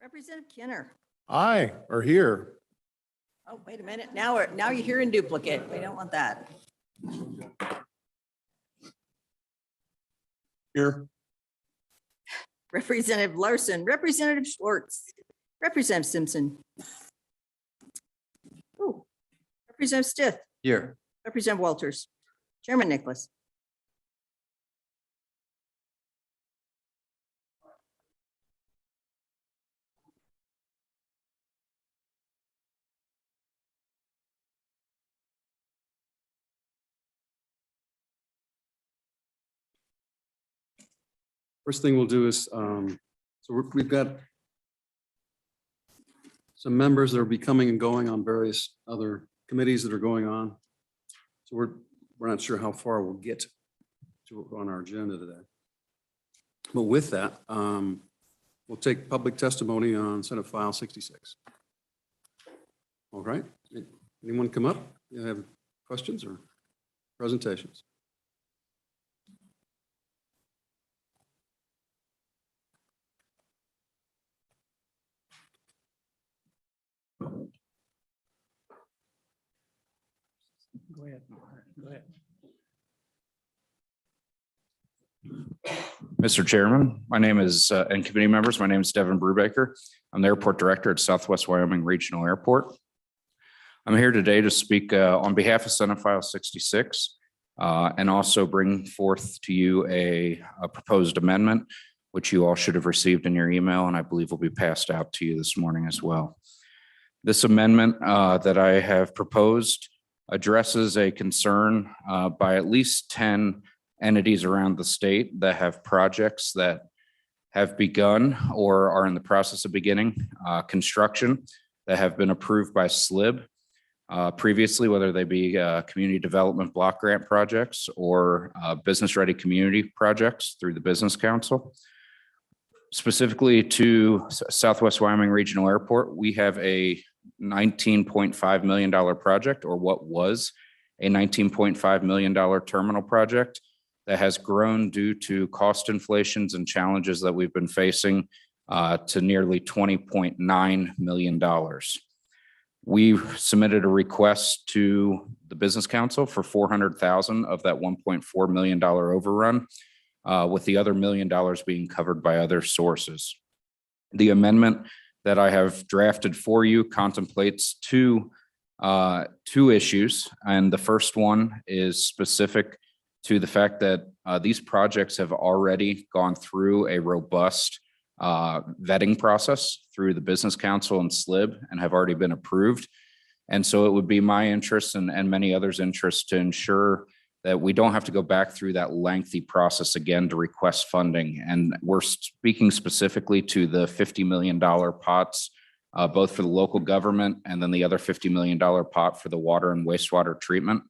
Representative Kinner. Aye, are here. Oh, wait a minute. Now you're here in duplicate. We don't want that. Here. Representative Larson, Representative Schwartz, Representative Simpson. Oh, Representative Stith, Here. Representative Walters, Chairman Nicholas. First thing we'll do is, we've got some members that will be coming and going on various other committees that are going on. So we're not sure how far we'll get to on our agenda today. But with that, we'll take public testimony on Senate File 66. All right, anyone come up? You have questions or presentations? Go ahead. Go ahead. Mr. Chairman, my name is, and committee members, my name is Devin Brubaker. I'm the airport director at Southwest Wyoming Regional Airport. I'm here today to speak on behalf of Senate File 66 and also bring forth to you a proposed amendment, which you all should have received in your email, and I believe will be passed out to you this morning as well. This amendment that I have proposed addresses a concern by at least 10 entities around the state that have projects that have begun or are in the process of beginning construction that have been approved by SLIB previously, whether they be community development block grant projects or business ready community projects through the Business Council. Specifically to Southwest Wyoming Regional Airport, we have a $19.5 million project, or what was a $19.5 million terminal project that has grown due to cost inflations and challenges that we've been facing to nearly $20.9 million. We submitted a request to the Business Council for $400,000 of that $1.4 million overrun, with the other $1 million being covered by other sources. The amendment that I have drafted for you contemplates two issues. And the first one is specific to the fact that these projects have already gone through a robust vetting process through the Business Council and SLIB and have already been approved. And so it would be my interest and many others' interest to ensure that we don't have to go back through that lengthy process again to request funding. And we're speaking specifically to the $50 million pots, both for the local government and then the other $50 million pot for the water and wastewater treatment.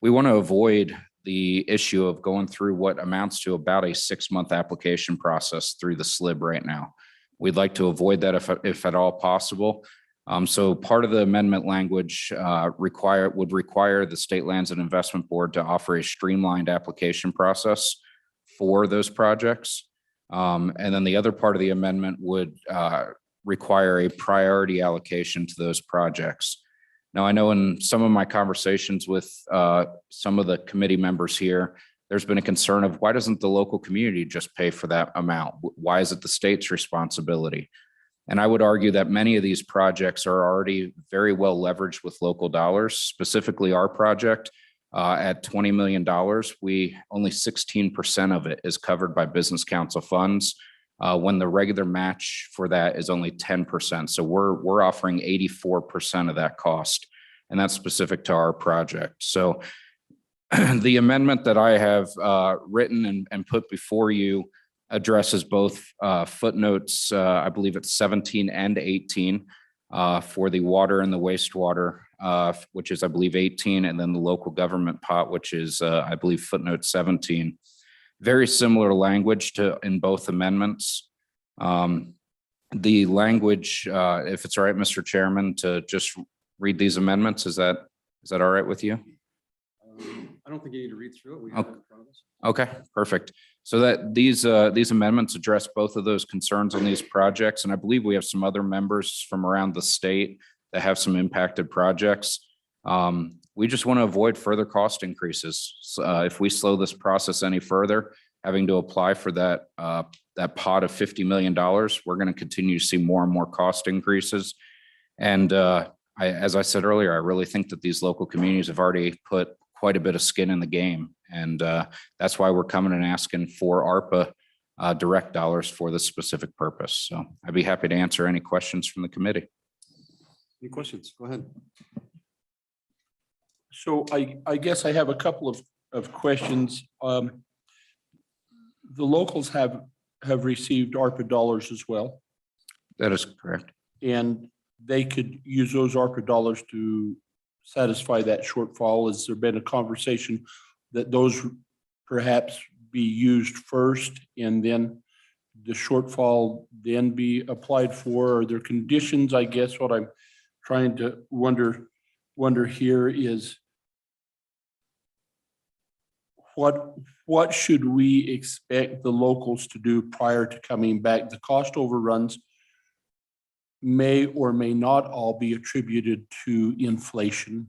We want to avoid the issue of going through what amounts to about a 6-month application process through the SLIB right now. We'd like to avoid that if at all possible. So part of the amendment language would require the State Lands and Investment Board to offer a streamlined application process for those projects. And then the other part of the amendment would require a priority allocation to those projects. Now, I know in some of my conversations with some of the committee members here, there's been a concern of why doesn't the local community just pay for that amount? Why is it the state's responsibility? And I would argue that many of these projects are already very well leveraged with local dollars, specifically our project at $20 million. Only 16% of it is covered by Business Council funds when the regular match for that is only 10%. So we're offering 84% of that cost, and that's specific to our project. So the amendment that I have written and put before you addresses both footnotes, I believe it's 17 and 18 for the water and the wastewater, which is, I believe, 18, and then the local government pot, which is, I believe, footnote 17. Very similar language to in both amendments. The language, if it's all right, Mr. Chairman, to just read these amendments, is that all right with you? I don't think you need to read through it. We have it in front of us. Okay, perfect. So that these amendments address both of those concerns on these projects. And I believe we have some other members from around the state that have some impacted projects. We just want to avoid further cost increases. So, if we slow this process any further, having to apply for that pot of $50 million, we're going to continue to see more and more cost increases. And as I said earlier, I really think that these local communities have already put quite a bit of skin in the game. And that's why we're coming and asking for ARPA direct dollars for this specific purpose. So I'd be happy to answer any questions from the committee. Any questions? Go ahead. So I guess I have a couple of questions. The locals have received ARPA dollars as well, That is correct. and they could use those ARPA dollars to satisfy that shortfall. Has there been a conversation that those perhaps be used first and then the shortfall then be applied for? Are there conditions? I guess what I'm trying to wonder here is what should we expect the locals to do prior to coming back? The cost overruns may or may not all be attributed to inflation.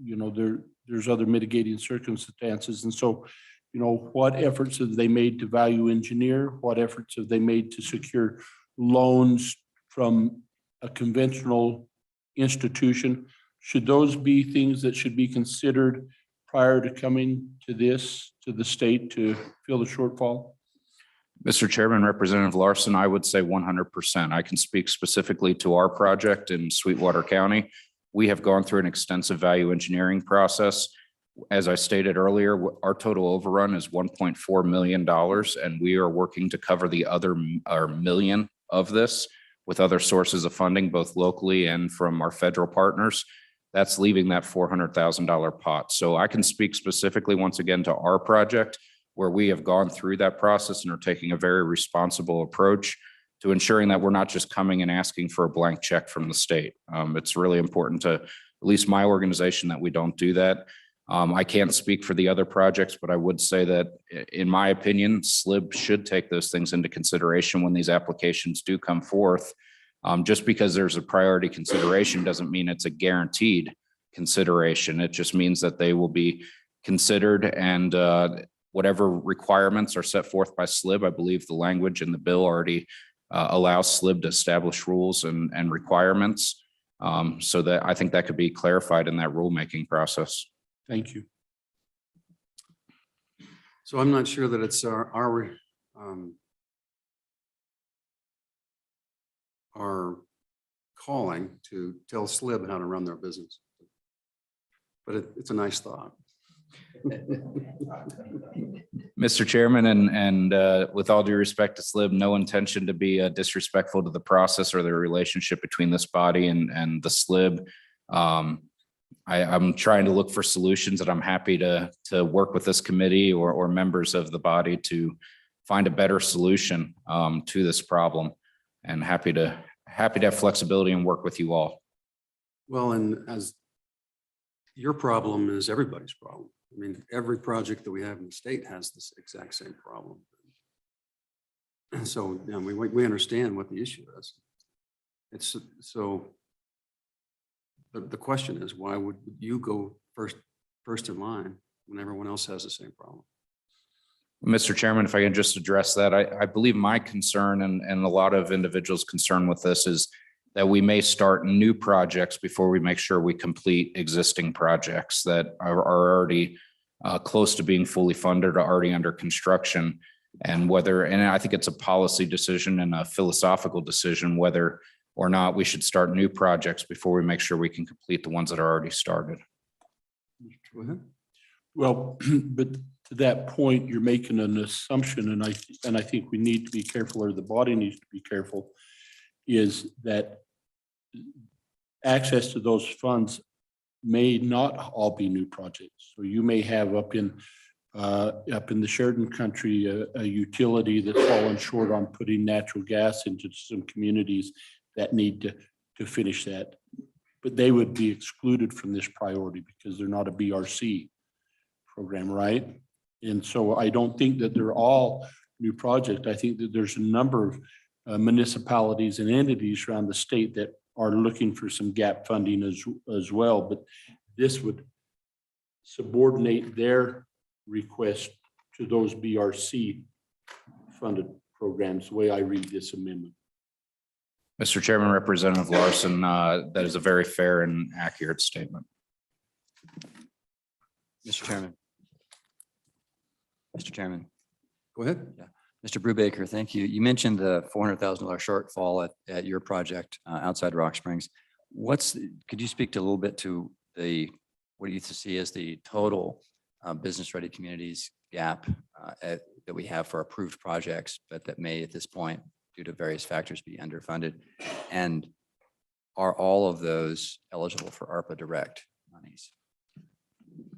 You know, there's other mitigating circumstances. And so, you know, what efforts have they made to value engineer? What efforts have they made to secure loans from a conventional institution? Should those be things that should be considered prior to coming to the state to fill the shortfall? Mr. Chairman, Representative Larson, I would say 100%. I can speak specifically to our project in Sweetwater County. We have gone through an extensive value engineering process. As I stated earlier, our total overrun is $1.4 million, and we are working to cover the other million of this with other sources of funding, both locally and from our federal partners. That's leaving that $400,000 pot. So I can speak specifically once again to our project, where we have gone through that process and are taking a very responsible approach to ensuring that we're not just coming and asking for a blank check from the state. It's really important to, at least my organization, that we don't do that. I can't speak for the other projects, but I would say that in my opinion, SLIB should take those things into consideration when these applications do come forth. Just because there's a priority consideration doesn't mean it's a guaranteed consideration. It just means that they will be considered, and whatever requirements are set forth by SLIB, I believe the language in the bill already allows SLIB to establish rules and requirements. So that I think that could be clarified in that rulemaking process. Thank you. So I'm not sure that it's our calling to tell SLIB how to run their business. But it's a nice thought. Mr. Chairman, and with all due respect to SLIB, no intention to be disrespectful to the process or the relationship between this body and the SLIB. I'm trying to look for solutions, and I'm happy to work with this committee or members of the body to find a better solution to this problem, and happy to have flexibility and work with you all. Well, and as your problem is everybody's problem. I mean, every project that we have in the state has this exact same problem. And so, you know, we understand what the issue is. It's so the question is, why would you go first in line when everyone else has the same problem? Mr. Chairman, if I can just address that, I believe my concern and a lot of individuals' concern with this is that we may start new projects before we make sure we complete existing projects that are already close to being fully funded or already under construction. And I think it's a policy decision and a philosophical decision whether or not we should start new projects before we make sure we can complete the ones that are already started. Go ahead. Well, but to that point, you're making an assumption, and I think we need to be careful, or the body needs to be careful, is that access to those funds may not all be new projects. So you may have up in the Sheridan country a utility that's fallen short on putting natural gas into some communities that need to finish that, but they would be excluded from this priority because they're not a BRC program, right? And so I don't think that they're all new project. I think that there's a number of municipalities and entities around the state that are looking for some gap funding as well, but this would subordinate their request to those BRC funded programs, the way I read this amendment. Mr. Chairman, Representative Larson, that is a very fair and accurate statement. Mr. Chairman. Mr. Chairman, Go ahead. Mr. Brubaker, thank you. You mentioned the $400,000 shortfall at your project outside Rock Springs. Could you speak to a little bit to what do you see as the total business-ready communities gap that we have for approved projects, but that may at this point, due to various factors, be underfunded? And are all of those eligible for ARPA direct monies?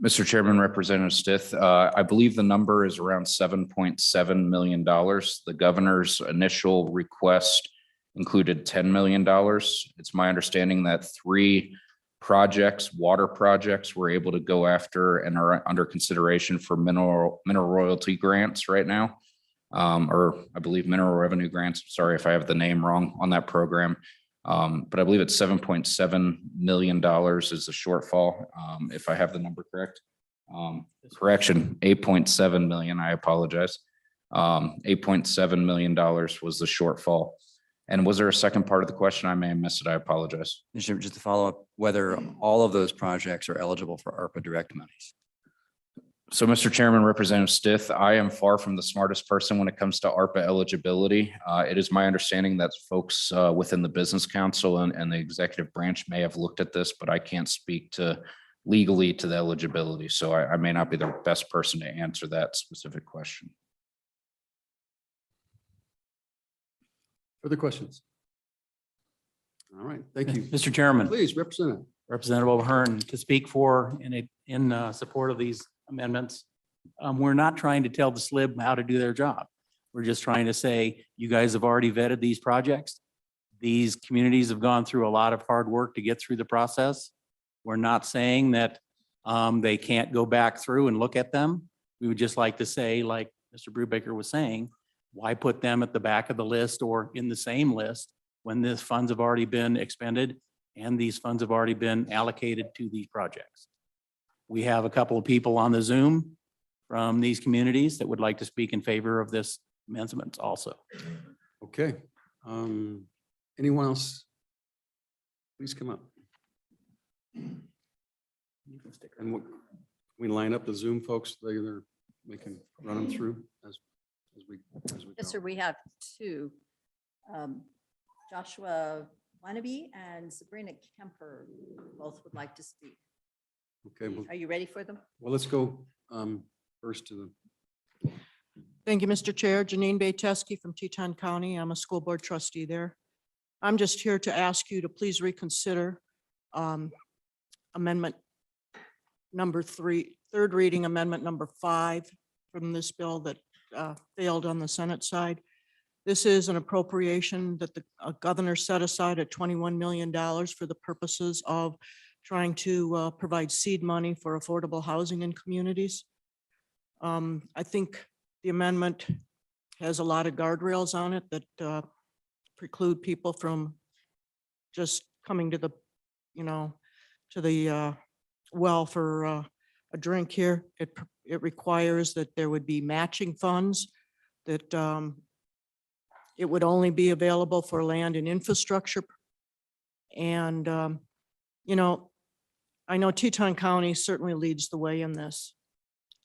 Mr. Chairman, Representative Stith, I believe the number is around $7.7 million. The governor's initial request included $10 million. It's my understanding that 3 projects, water projects, were able to go after and are under consideration for mineral royalty grants right now. Or I believe mineral revenue grants. Sorry if I have the name wrong on that program. But I believe it's $7.7 million is the shortfall, if I have the number correct. Correction, 8.7 million, I apologize. $8.7 million was the shortfall. And was there a second part of the question? I may have missed it. I apologize. Just to follow up, whether all of those projects are eligible for ARPA direct monies? So, Mr. Chairman, Representative Stith, I am far from the smartest person when it comes to ARPA eligibility. It is my understanding that folks within the Business Council and the executive branch may have looked at this, but I can't speak to legally to the eligibility. So I may not be the best person to answer that specific question. Further questions? All right, thank you. Mr. Chairman, Please, Representative. Representative O'Hearn, to speak for in support of these amendments. We're not trying to tell the SLIB how to do their job. We're just trying to say, you guys have already vetted these projects. These communities have gone through a lot of hard work to get through the process. We're not saying that they can't go back through and look at them. We would just like to say, like Mr. Brubaker was saying, why put them at the back of the list or in the same list when these funds have already been expended and these funds have already been allocated to these projects? We have a couple of people on the Zoom from these communities that would like to speak in favor of this amendment also. Okay. Anyone else? Please come up. And we line up the Zoom folks, we can run them through as we Yes, go. sir, we have 2. Joshua Wannabe and Sabrina Kemper both would like to speak. Okay, well, Are you ready for them? let's go first to the, Thank you, Mr. Chair. Janine Bayteski from Teton County. I'm a school board trustee there. I'm just here to ask you to please reconsider amendment number 3, third reading amendment number 5 from this bill that failed on the Senate side. This is an appropriation that the governor set aside at $21 million for the purposes of trying to provide seed money for affordable housing in communities. I think the amendment has a lot of guardrails on it that preclude people from just coming to the, to the well for a drink here. It requires that there would be matching funds, that it would only be available for land and infrastructure. And, I know Teton County certainly leads the way in this.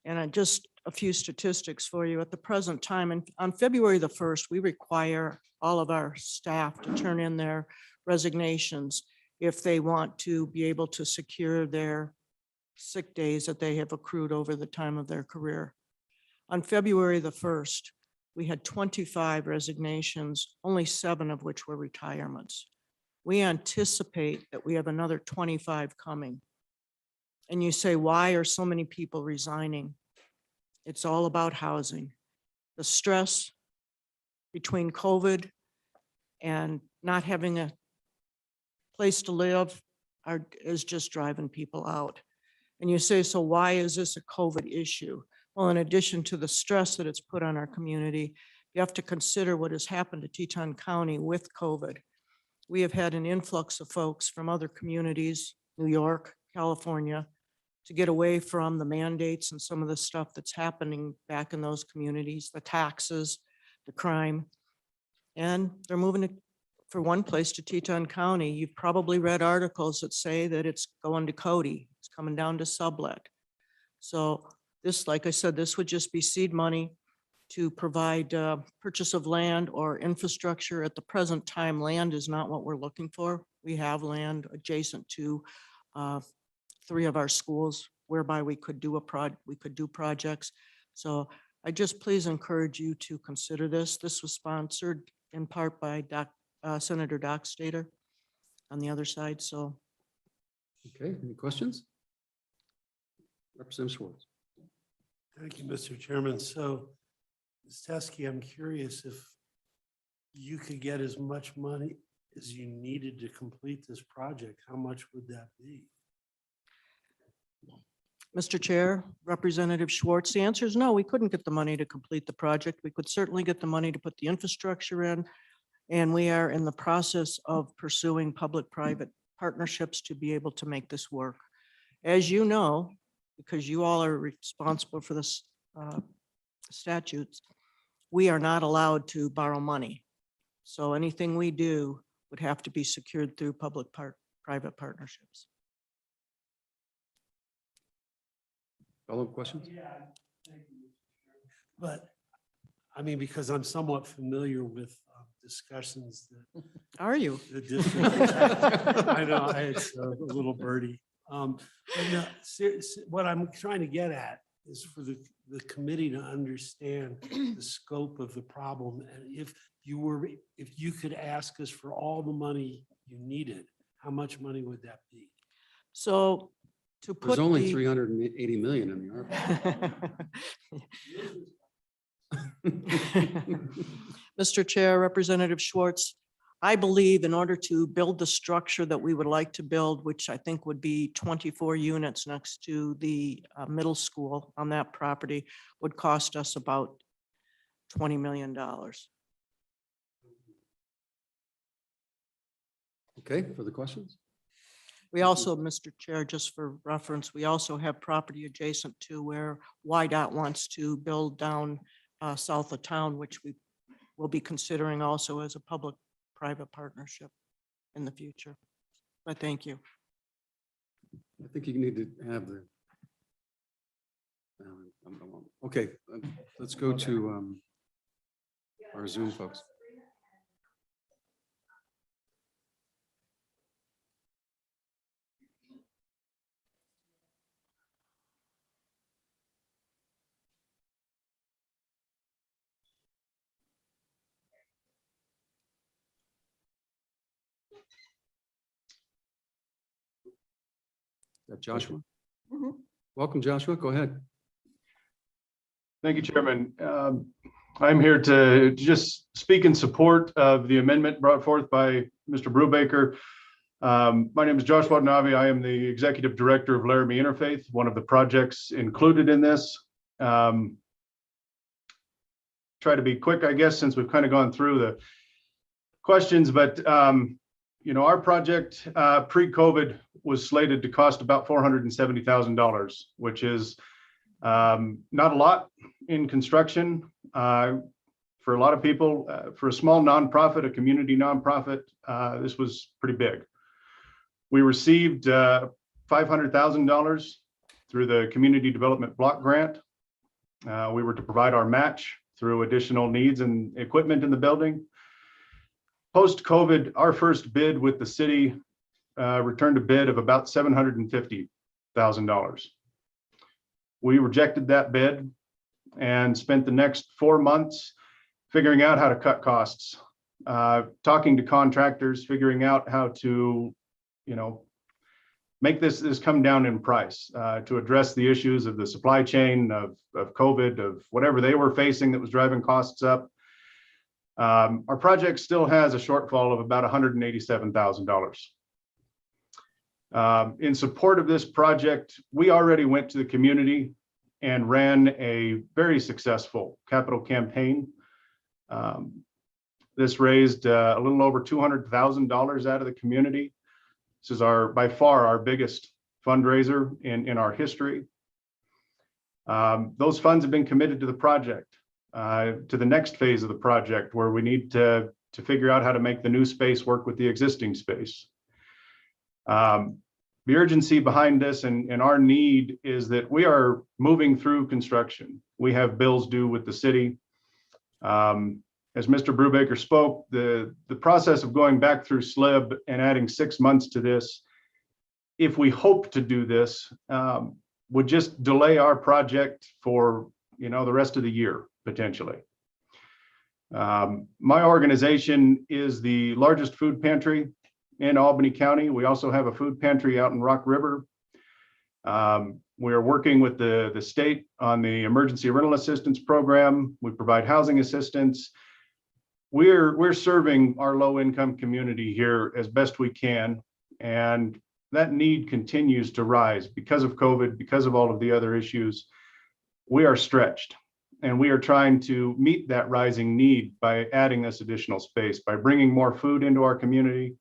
And just a few statistics for you. At the present time, and on February the 1st, we require all of our staff to turn in their resignations if they want to be able to secure their sick days that they have accrued over the time of their career. On February the 1st, we had 25 resignations, only 7 of which were retirements. We anticipate that we have another 25 coming. And you say, why are so many people resigning? It's all about housing. The stress between COVID and not having a place to live is just driving people out. And you say, so why is this a COVID issue? Well, in addition to the stress that it's put on our community, you have to consider what has happened to Teton County with COVID. We have had an influx of folks from other communities, New York, California, to get away from the mandates and some of the stuff that's happening back in those communities, the taxes, the crime. And they're moving to, for one place, to Teton County. You've probably read articles that say that it's going to Cody, it's coming down to sublet. So this, like I said, this would just be seed money to provide purchase of land or infrastructure. At the present time, land is not what we're looking for. We have land adjacent to 3 of our schools whereby we could do projects. So I just please encourage you to consider this. This was sponsored in part by Senator Dockstader on the other side. So Okay, any questions? Representative Schwartz. Thank you, Mr. Chairman. So, Ms. Teskey, I'm curious if you could get as much money as you needed to complete this project, how much would that be? Mr. Chair, Representative Schwartz, the answer is no, we couldn't get the money to complete the project. We could certainly get the money to put the infrastructure in. And we are in the process of pursuing public-private partnerships to be able to make this work. As you know, because you all are responsible for this statutes, we are not allowed to borrow money. So anything we do would have to be secured through public-private partnerships. Follow-up questions? But, I mean, because I'm somewhat familiar with discussions that Are you? the district. I know, it's a little birdie. But no, what I'm trying to get at is for the committee to understand the scope of the problem. And if you could ask us for all the money you needed, how much money would that be? So to put There's only the- 380 million in the ARPA. Mr. Chair, Representative Schwartz, I believe in order to build the structure that we would like to build, which I think would be 24 units next to the middle school on that property, would cost us about $20 million. Okay, further questions? We also, Mr. Chair, just for reference, we also have property adjacent to where YDOT wants to build down south of town, which we will be considering also as a public-private partnership in the future. But thank you. I think you need to have the. Okay, let's go to our Zoom folks. Is that Joshua? Mhm. Welcome, Joshua. Go ahead. Thank you, Chairman. I'm here to just speak in support of the amendment brought forth by Mr. Brubaker. My name is Joshua Navi. I am the Executive Director of Laramie Interfaith, one of the projects included in this. Try to be quick, I guess, since we've kind of gone through the questions, but you know, our project pre-COVID was slated to cost about $470,000, which is not a lot in construction for a lot of people. For a small nonprofit, a community nonprofit, this was pretty big. We received $500,000 through the Community Development Block Grant. We were to provide our match through additional needs and equipment in the building. Post-COVID, our first bid with the city returned a bid of about $750,000. We rejected that bid and spent the next 4 months figuring out how to cut costs, talking to contractors, figuring out how to, you know, make this come down in price to address the issues of the supply chain, of COVID, of whatever they were facing that was driving costs up. Our project still has a shortfall of about $187,000. In support of this project, we already went to the community and ran a very successful capital campaign. This raised a little over $200,000 out of the community. This is by far our biggest fundraiser in our history. Those funds have been committed to the project, to the next phase of the project, where we need to figure out how to make the new space work with the existing space. The urgency behind this and our need is that we are moving through construction. We have bills due with the city. As Mr. Brubaker spoke, the process of going back through SLIB and adding 6 months to this, if we hope to do this, would just delay our project for the rest of the year, potentially. My organization is the largest food pantry in Albany County. We also have a food pantry out in Rock River. We are working with the state on the emergency rental assistance program. We provide housing assistance. We're serving our low-income community here as best we can, and that need continues to rise because of COVID, because of all of the other issues. We are stretched, and we are trying to meet that rising need by adding this additional space, by bringing more food into our community,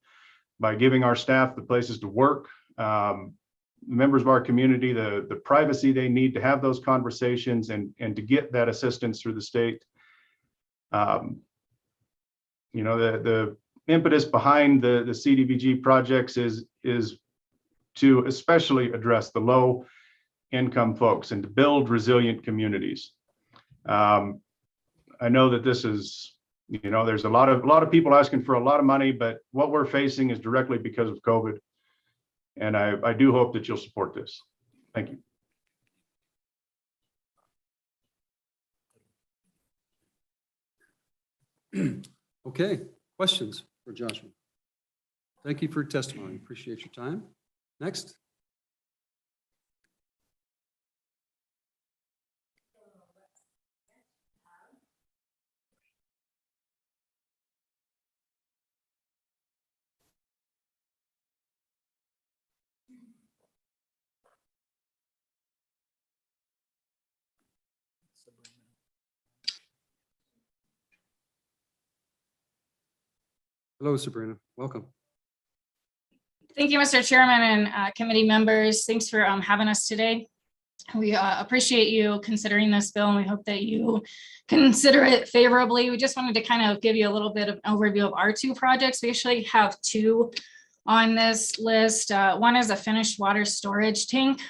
by giving our staff the places to work, members of our community the privacy they need to have those conversations and to get that assistance through the state. The impetus behind the CDBG projects is to especially address the low income folks and to build resilient communities. I know that this is, there's a lot of people asking for a lot of money, but what we're facing is directly because of COVID. And I do hope that you'll support this. Thank you. Okay, questions for Joshua? Thank you for your testimony. Appreciate your time. Next. Hello, Sabrina. Welcome. Thank you, Mr. Chairman and committee members. Thanks for having us today. We appreciate you considering this bill, and we hope that you consider it favorably. We just wanted to kind of give you a little bit of an overview of our two projects. We actually have two on this list. One is a finished water storage tank.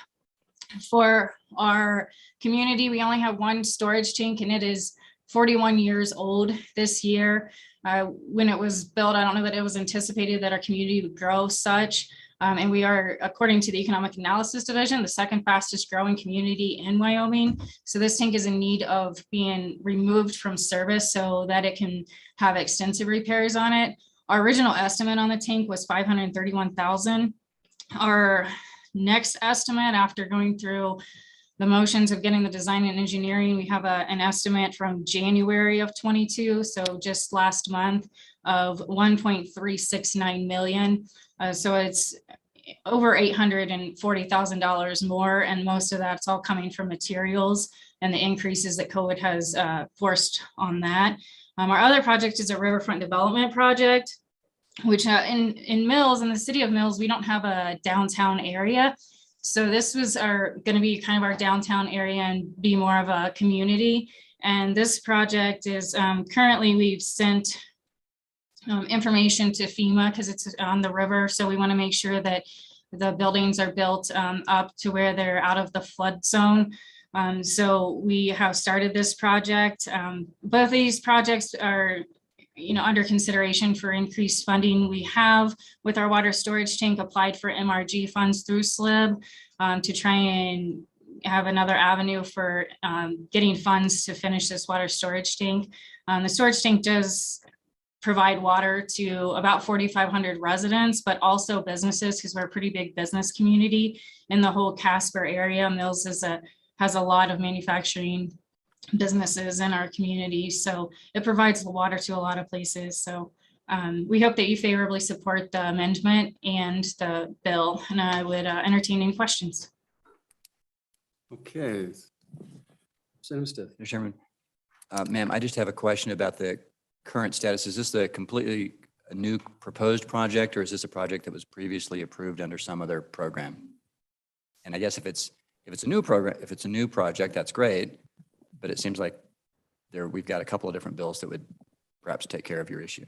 For our community, we only have one storage tank, and it is 41 years old this year. When it was built, I don't know that it was anticipated that our community would grow such. And we are, according to the Economic Analysis Division, the second fastest growing community in Wyoming. So this tank is in need of being removed from service so that it can have extensive repairs on it. Our original estimate on the tank was $531,000. Our next estimate, after going through the motions of getting the design and engineering, we have an estimate from January of 22, so just last month, of $1.369 million. So it's over $840,000 more, and most of that's all coming from materials and the increases that COVID has forced on that. Our other project is a riverfront development project, which in Mills, in the city of Mills, we don't have a downtown area. So this was going to be kind of our downtown area and be more of a community. And this project is currently, we've sent information to FEMA because it's on the river. So we want to make sure that the buildings are built up to where they're out of the flood zone. So we have started this project. Both of these projects are under consideration for increased funding. We have, with our water storage tank, applied for MRG funds through SLIB to try and have another avenue for getting funds to finish this water storage tank. The storage tank does provide water to about 4,500 residents, but also businesses, because we're a pretty big business community in the whole Casper area. Mills has a lot of manufacturing businesses in our community, so it provides the water to a lot of places. So we hope that you favorably support the amendment and the bill, and I would entertain any questions. Okay, Representative Stiff. Mr. Chairman, ma'am, I just have a question about the current status. Is this a completely a new proposed project, or is this a project that was previously approved under some other program? And I guess if it's a new program, if it's a new project, that's great. But it seems like we've got a couple of different bills that would perhaps take care of your issue.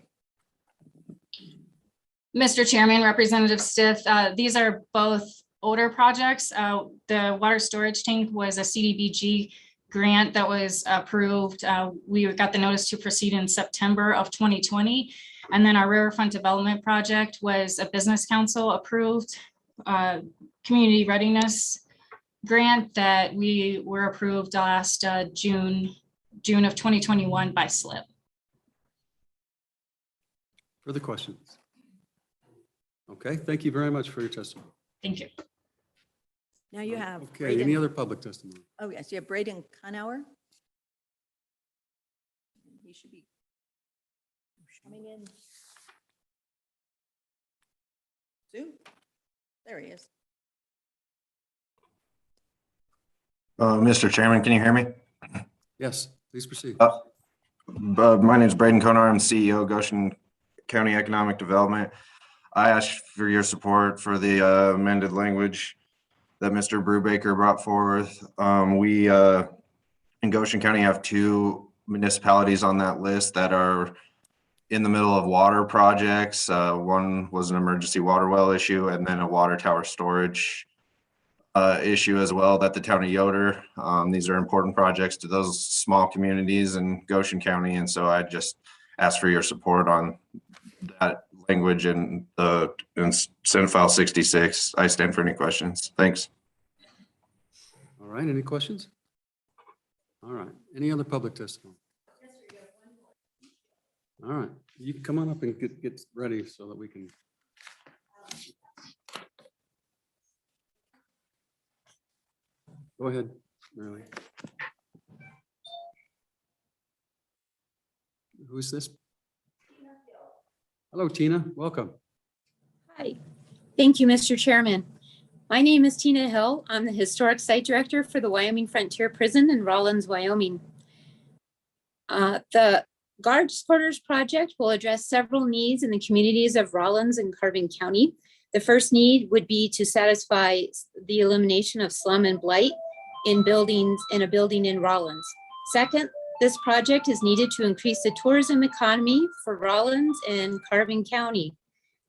Mr. Chairman, Representative Stiff, these are both older projects. The water storage tank was a CDBG grant that was approved. We got the notice to proceed in September of 2020. And then our riverfront development project was a business council approved community readiness grant that we were approved last June of 2021 by SLIP. Further questions? Okay, thank you very much for your testimony. Thank you. Now you have. Okay, any Braden- other public testimony? Oh, yes, you have Braden Cunauer. He should be coming in soon. There he is. Mr. Chairman, can you hear me? Yes, please proceed. My name is Braden Konar. I'm CEO of Goshen County Economic Development. I asked for your support for the amended language that Mr. Brubaker brought forth. We in Goshen County have 2 municipalities on that list that are in the middle of water projects. One was an emergency water well issue, and then a water tower storage issue as well, that the town of Yoder. These are important projects to those small communities in Goshen County. And so I just ask for your support on that language in Senate File 66. I stand for any questions. Thanks. All right, any questions? All right, any other public testimony? All right, you can come on up and get ready so that we can. Go ahead, Mary. Who is this? Hello, Tina, welcome. Hi, thank you, Mr. Chairman. My name is Tina Hill. I'm the Historic Site Director for the Wyoming Frontier Prison in Rawlins, Wyoming. The Guards Quarters project will address several needs in the communities of Rawlins and Carbon County. The first need would be to satisfy the elimination of slum and blight in a building in Rawlins. Second, this project is needed to increase the tourism economy for Rawlins and Carbon County.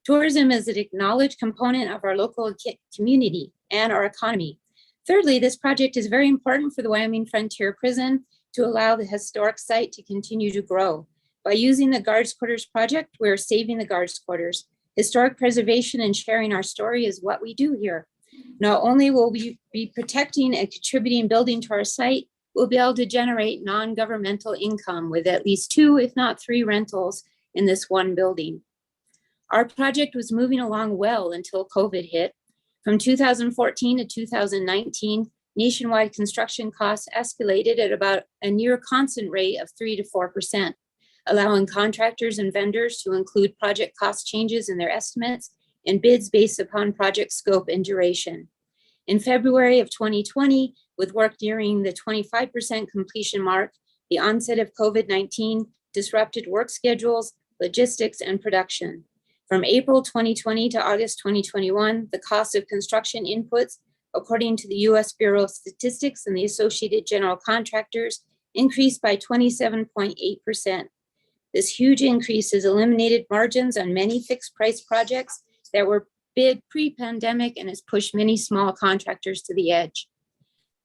Tourism is an acknowledged component of our local community and our economy. Thirdly, this project is very important for the Wyoming Frontier Prison to allow the historic site to continue to grow. By using the Guards Quarters project, we're saving the Guards Quarters. Historic preservation and sharing our story is what we do here. Not only will we be protecting and contributing building to our site, we'll be able to generate non-governmental income with at least 2, if not 3 rentals in this one building. Our project was moving along well until COVID hit. From 2014 to 2019, nationwide construction costs escalated at about a near constant rate of 3 to 4%, allowing contractors and vendors to include project cost changes in their estimates and bids based upon project scope and duration. In February of 2020, with work nearing the 25% completion mark, the onset of COVID-19 disrupted work schedules, logistics, and production. From April 2020 to August 2021, the cost of construction inputs, according to the U.S. Bureau of Statistics and the Associated General Contractors, increased by 27.8%. This huge increase has eliminated margins on many fixed price projects that were bid pre-pandemic and has pushed many small contractors to the edge.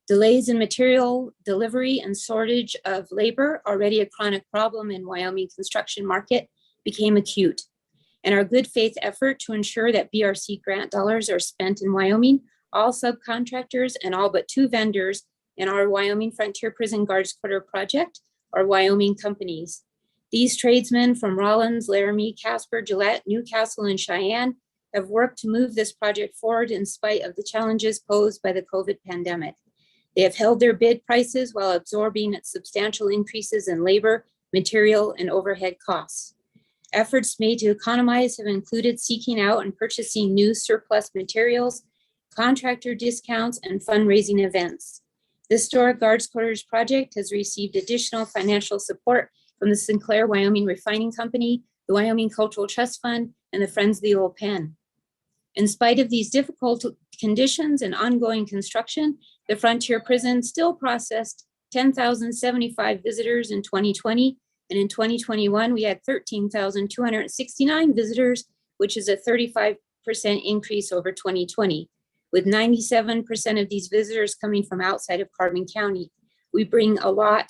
Delays in material delivery and shortage of labor, already a chronic problem in Wyoming construction market, became acute. In our good faith effort to ensure that BRC grant dollars are spent in Wyoming, all subcontractors and all but 2 vendors in our Wyoming Frontier Prison Guards Quarter project are Wyoming companies. These tradesmen from Rawlins, Laramie, Casper, Gillette, Newcastle, and Cheyenne have worked to move this project forward in spite of the challenges posed by the COVID pandemic. They have held their bid prices while absorbing substantial increases in labor, material, and overhead costs. Efforts made to economize have included seeking out and purchasing new surplus materials, contractor discounts, and fundraising events. The Historic Guards Quarters project has received additional financial support from the Sinclair Wyoming Refining Company, the Wyoming Cultural Trust Fund, and the Friends of the Old Pen. In spite of these difficult conditions and ongoing construction, the Frontier Prison still processed 10,075 visitors in 2020. And in 2021, we had 13,269 visitors, which is a 35% increase over 2020. With 97% of these visitors coming from outside of Carbon County. We bring a lot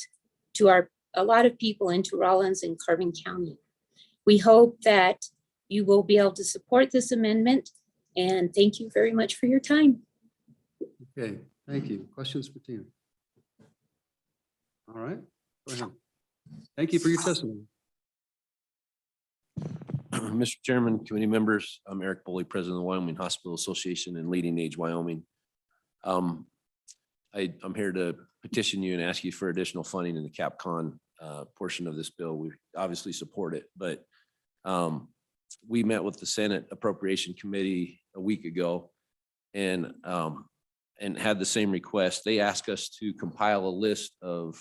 of people into Rollins and Carbon County. We hope that you will be able to support this amendment, and thank you very much for your time. Okay, thank you. Questions for Tina? All right, go ahead. Thank you for your testimony. Mr. Chairman, committee members, I'm Eric Boley, President of the Wyoming Hospital Association and Leading Age Wyoming. I'm here to petition you and ask you for additional funding in the CapCon portion of this bill. We obviously support it, but we met with the Senate Appropriation Committee a week ago and had the same request. They asked us to compile a list of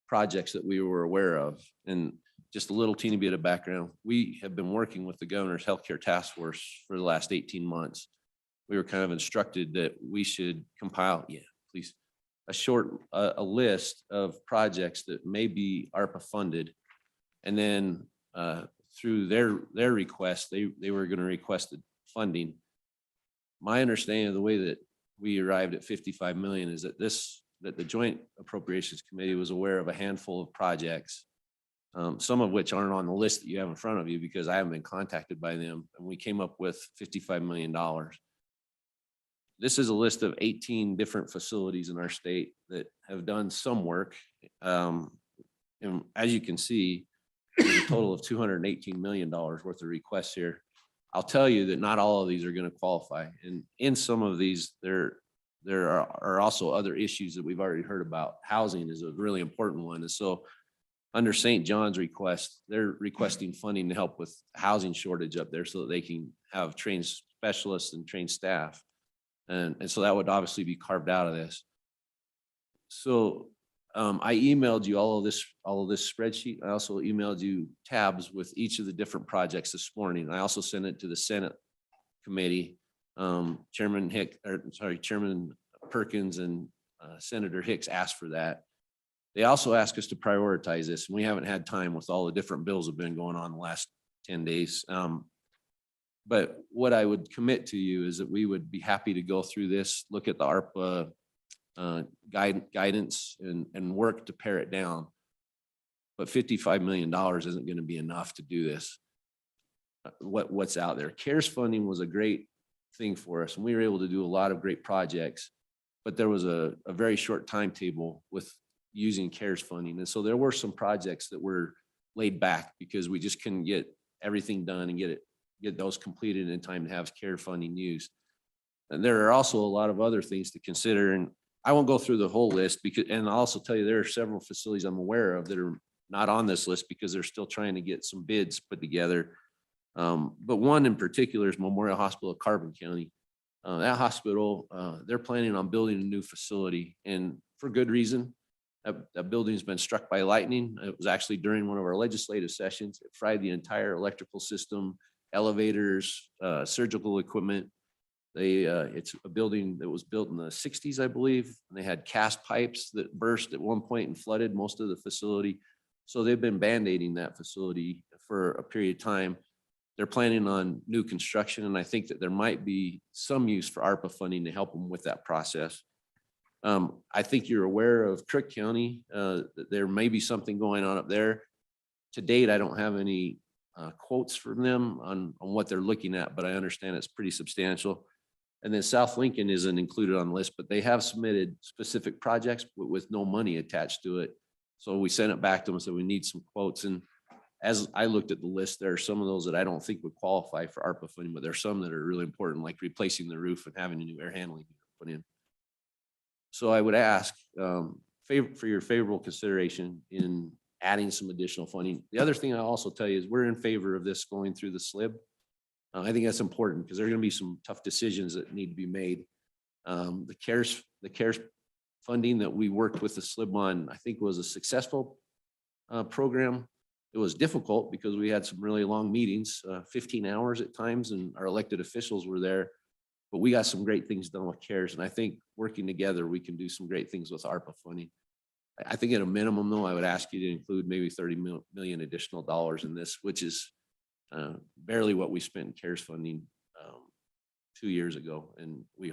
projects that we were aware of. And just a little teeny bit of background. We have been working with the governor's healthcare task force for the last 18 months. We were kind of instructed that we should compile, please, a list of projects that may be ARPA funded. And then through their request, they were going to request the funding. My understanding of the way that we arrived at 55 million is that the Joint Appropriations Committee was aware of a handful of projects, some of which aren't on the list that you have in front of you because I haven't been contacted by them. And we came up with $55 million. This is a list of 18 different facilities in our state that have done some work. And as you can see, there's a total of $218 million worth of requests here. I'll tell you that not all of these are going to qualify. And in some of these, there are also other issues that we've already heard about. Housing is a really important one. And so under St. John's request, they're requesting funding to help with housing shortage up there so that they can have trained specialists and trained staff. And so that would obviously be carved out of this. So I emailed you all of this spreadsheet. I also emailed you tabs with each of the different projects this morning. I also sent it to the Senate committee. Chairman Perkins and Senator Hicks asked for that. They also asked us to prioritize this, and we haven't had time with all the different bills that have been going on the last 10 days. But what I would commit to you is that we would be happy to go through this, look at the ARPA guidance and work to pare it down. But $55 million isn't going to be enough to do this. What's out there. CARES funding was a great thing for us, and we were able to do a lot of great projects, but there was a very short timetable with using CARES funding. And so there were some projects that were laid back because we just couldn't get everything done and get those completed in time to have CARES funding used. And there are also a lot of other things to consider. And I won't go through the whole list and I'll also tell you there are several facilities I'm aware of that are not on this list because they're still trying to get some bids put together. But one in particular is Memorial Hospital of Carbon County. That hospital, they're planning on building a new facility, and for good reason. That building's been struck by lightning. It was actually during one of our legislative sessions. It fried the entire electrical system, elevators, surgical equipment. It's a building that was built in the 60s, I believe. And they had cast pipes that burst at one point and flooded most of the facility. So they've been band-aiding that facility for a period of time. They're planning on new construction, and I think that there might be some use for ARPA funding to help them with that process. I think you're aware of Crook County, that there may be something going on up there. To date, I don't have any quotes from them on what they're looking at, but I understand it's pretty substantial. And then South Lincoln isn't included on the list, but they have submitted specific projects with no money attached to it. So we sent it back to them and said, we need some quotes. And as I looked at the list, there are some of those that I don't think would qualify for ARPA funding, but there are some that are really important, like replacing the roof and having a new air handling unit put in. So I would ask for your favorable consideration in adding some additional funding. The other thing I'll also tell you is we're in favor of this going through the SLIB. I think that's important because there are going to be some tough decisions that need to be made. The CARES funding that we worked with the SLIB on, I think was a successful program. It was difficult because we had some really long meetings, 15 hours at times, and our elected officials were there. But we got some great things done with CARES, and I think working together, we can do some great things with ARPA funding. I think at a minimum, though, I would ask you to include maybe 30 million additional dollars in this, which is barely what we spent in CARES funding 2 years ago, and we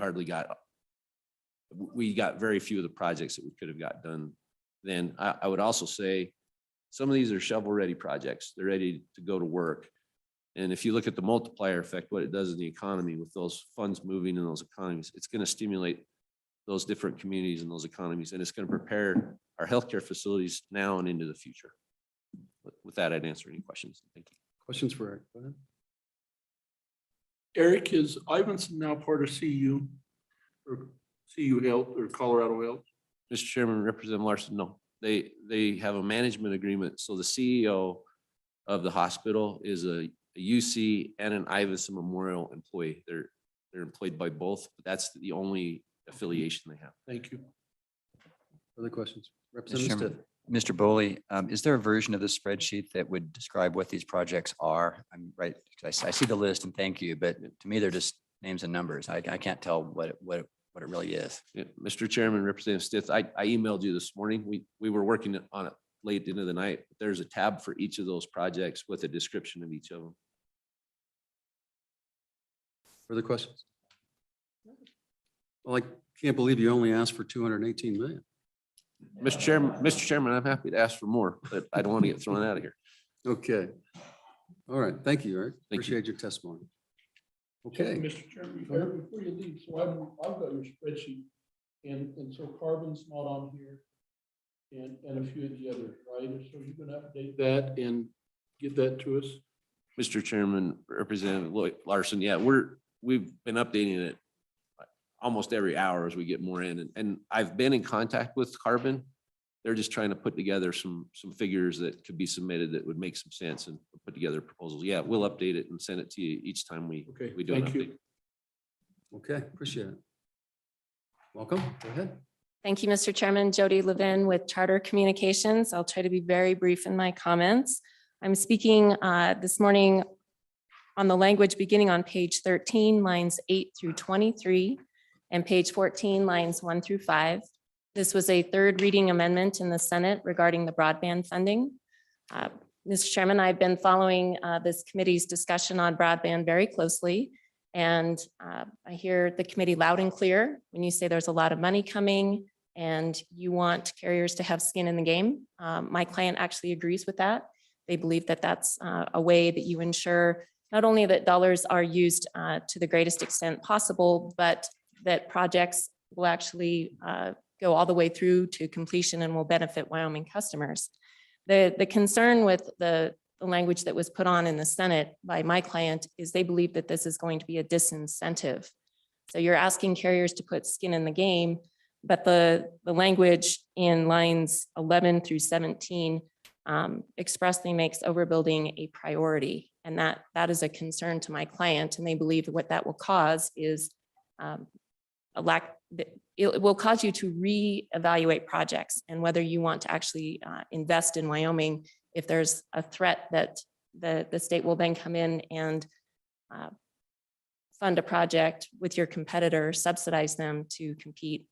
got very few of the projects that we could have got done then. I would also say some of these are shovel-ready projects. They're ready to go to work. And if you look at the multiplier effect, what it does in the economy with those funds moving in those economies, it's going to stimulate those different communities and those economies, and it's going to prepare our healthcare facilities now and into the future. With that, I'd answer any questions. Thank you. Questions for Eric? Go ahead. Eric, is Ivanson now part of CU or CU Health or Colorado Health? Mr. Chairman, Representative Larson, no, they have a management agreement. So the CEO of the hospital is a UC and an Ivanson Memorial employee. They're employed by both, but that's the only affiliation they have. Thank you. Other questions? Mr. Representative Chairman, Stitt. Mr. Boley, is there a version of this spreadsheet that would describe what these projects are? I'm right, 'cause I see the list and thank you, but to me, they're just names and numbers. I can't tell what it really is. Yeah, Mr. Chairman, Representative Stith, I emailed you this morning. We were working on it late into the night. There's a tab for each of those projects with a description of each of them. Further questions? Well, I can't believe you only asked for 218 million. Mr. Chairman, I'm happy to ask for more, but I don't want to get thrown out of here. Okay. All right. Thank you, Eric. Thank you. Appreciate your testimony. Okay. Mr. Chairman, Eric, before you leave, so I've got your spreadsheet and so carbon's not on here and a few of the others, right? So you're gonna update that and get that to us? Mr. Chairman, Representative Larson, yeah, we've been updating it almost every hour as we get more in. And I've been in contact with Carbon. They're just trying to put together some figures that could be submitted that would make some sense and put together proposals. Yeah, we'll update it and send it to you each time we do an Thank you. update. Okay, appreciate it. Welcome. Go ahead. Thank you, Mr. Chairman. Jody Levin with Charter Communications. I'll try to be very brief in my comments. I'm speaking this morning on the language beginning on page 13, lines 8 through 23, and page 14, lines 1 through 5. This was a third reading amendment in the Senate regarding the broadband funding. Mr. Chairman, I've been following this committee's discussion on broadband very closely. And I hear the committee loud and clear when you say there's a lot of money coming and you want carriers to have skin in the game. My client actually agrees with that. They believe that that's a way that you ensure not only that dollars are used to the greatest extent possible, but that projects will actually go all the way through to completion and will benefit Wyoming customers. The concern with the language that was put on in the Senate by my client is they believe that this is going to be a disincentive. So you're asking carriers to put skin in the game, but the language in lines 11 through 17 expressly makes overbuilding a priority. And that is a concern to my client. And they believe that what that will cause is it will cause you to reevaluate projects and whether you want to actually invest in Wyoming if there's a threat that the state will then come in and fund a project with your competitor, subsidize them to compete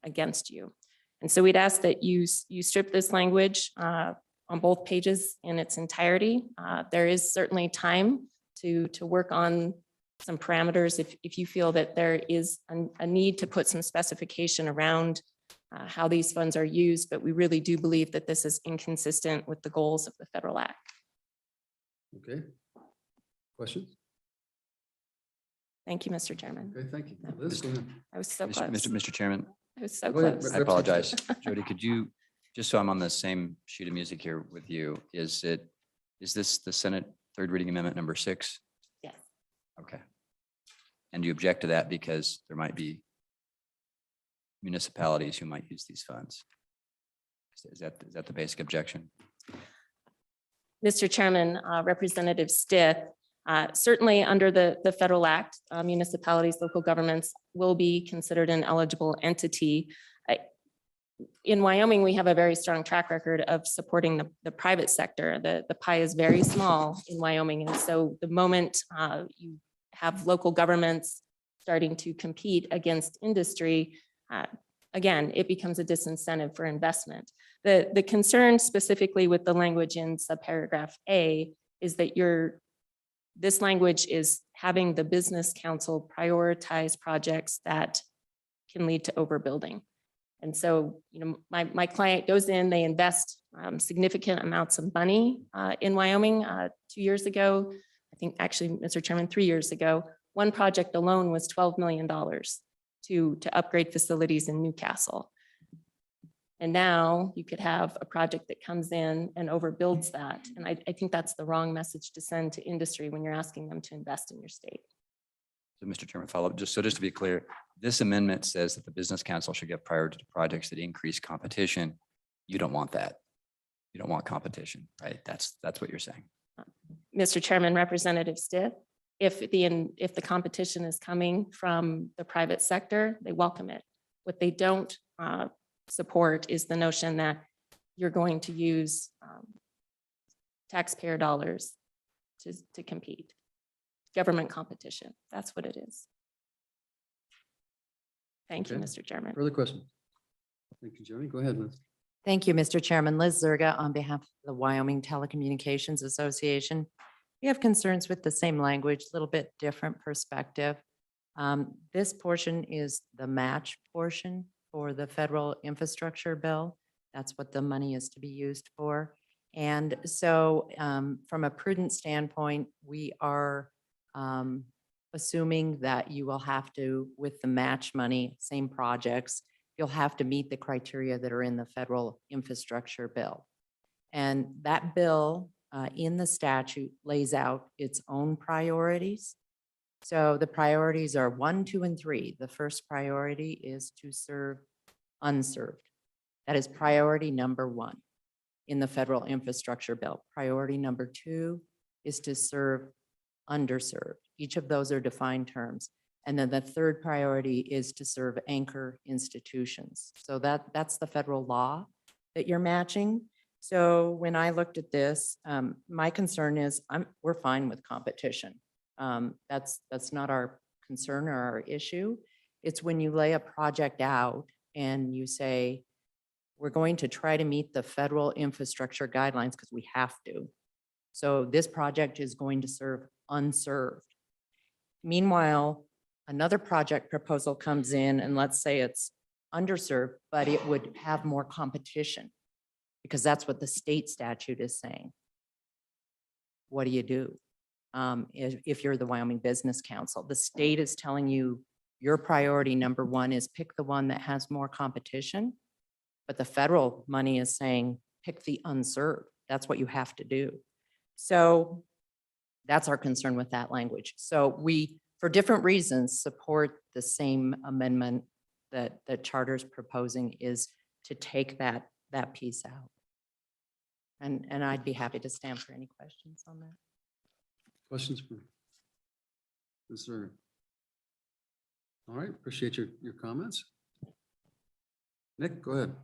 against you. And so we'd ask that you strip this language on both pages in its entirety. There is certainly time to work on some parameters if you feel that there is a need to put some specification around how these funds are used, but we really do believe that this is inconsistent with the goals of the federal act. Okay. Questions? Thank you, Mr. Chairman. Okay, thank you. Liz, go ahead. I was so close. Mr. Chairman, I was so Go ahead, close. I apologize. Jody, could you, just so I'm on the same sheet of music here with you, is this the Senate third reading amendment number 6? Yes. Okay. And do you object to that because there might be municipalities who might use these funds? Is that the basic objection? Mr. Chairman, Representative Stith, certainly under the federal act, municipalities, local governments will be considered an eligible entity. in Wyoming, we have a very strong track record of supporting the private sector. The pie is very small in Wyoming. And so the moment you have local governments starting to compete against industry, again, it becomes a disincentive for investment. The concern specifically with the language in subparagraph A is that this language is having the business council prioritize projects that can lead to overbuilding. And so, my client goes in, they invest significant amounts of money in Wyoming 2 years ago. I think actually, Mr. Chairman, 3 years ago, one project alone was $12 million to upgrade facilities in Newcastle. And now you could have a project that comes in and overbuilds that. And I think that's the wrong message to send to industry when you're asking them to invest in your state. So Mr. Chairman, follow up, just to be clear, this amendment says that the business council should get priority to projects that increase competition. You don't want that. You don't want competition, right? That's what you're saying. Mr. Chairman, Representative Stitt, if the competition is coming from the private sector, they welcome it. What they don't support is the notion that you're going to use taxpayer dollars to compete. Government competition, that's what it is. Thank you, Okay. Mr. Chairman. Further questions? Thank you, Jody. Go ahead, Liz. Thank you, Mr. Chairman. Liz Zerga on behalf of the Wyoming Telecommunications Association. We have concerns with the same language, a little bit different perspective. This portion is the match portion for the federal infrastructure bill. That's what the money is to be used for. And so from a prudent standpoint, we are assuming that you will have to, with the match money, same projects, you'll have to meet the criteria that are in the federal infrastructure bill. And that bill in the statute lays out its own priorities. So the priorities are 1, 2, and 3. The first priority is to serve unserved. That is priority number 1 in the federal infrastructure bill. Priority number 2 is to serve underserved. Each of those are defined terms. And then the third priority is to serve anchor institutions. So that's the federal law that you're matching. So when I looked at this, my concern is we're fine with competition. That's not our concern or our issue. It's when you lay a project out and you say, we're going to try to meet the federal infrastructure guidelines because we have to. So this project is going to serve unserved. Meanwhile, another project proposal comes in and let's say it's underserved, but it would have more competition because that's what the state statute is saying. What do you do? If you're the Wyoming Business Council, the state is telling you your priority number 1 is pick the one that has more competition, but the federal money is saying pick the unserved. That's what you have to do. So that's our concern with that language. So we, for different reasons, support the same amendment that the charter is proposing, is to take that piece out. And I'd be happy to stand for any questions on that. Questions for Ms. Zerga? All right, appreciate your comments. Nick, go ahead.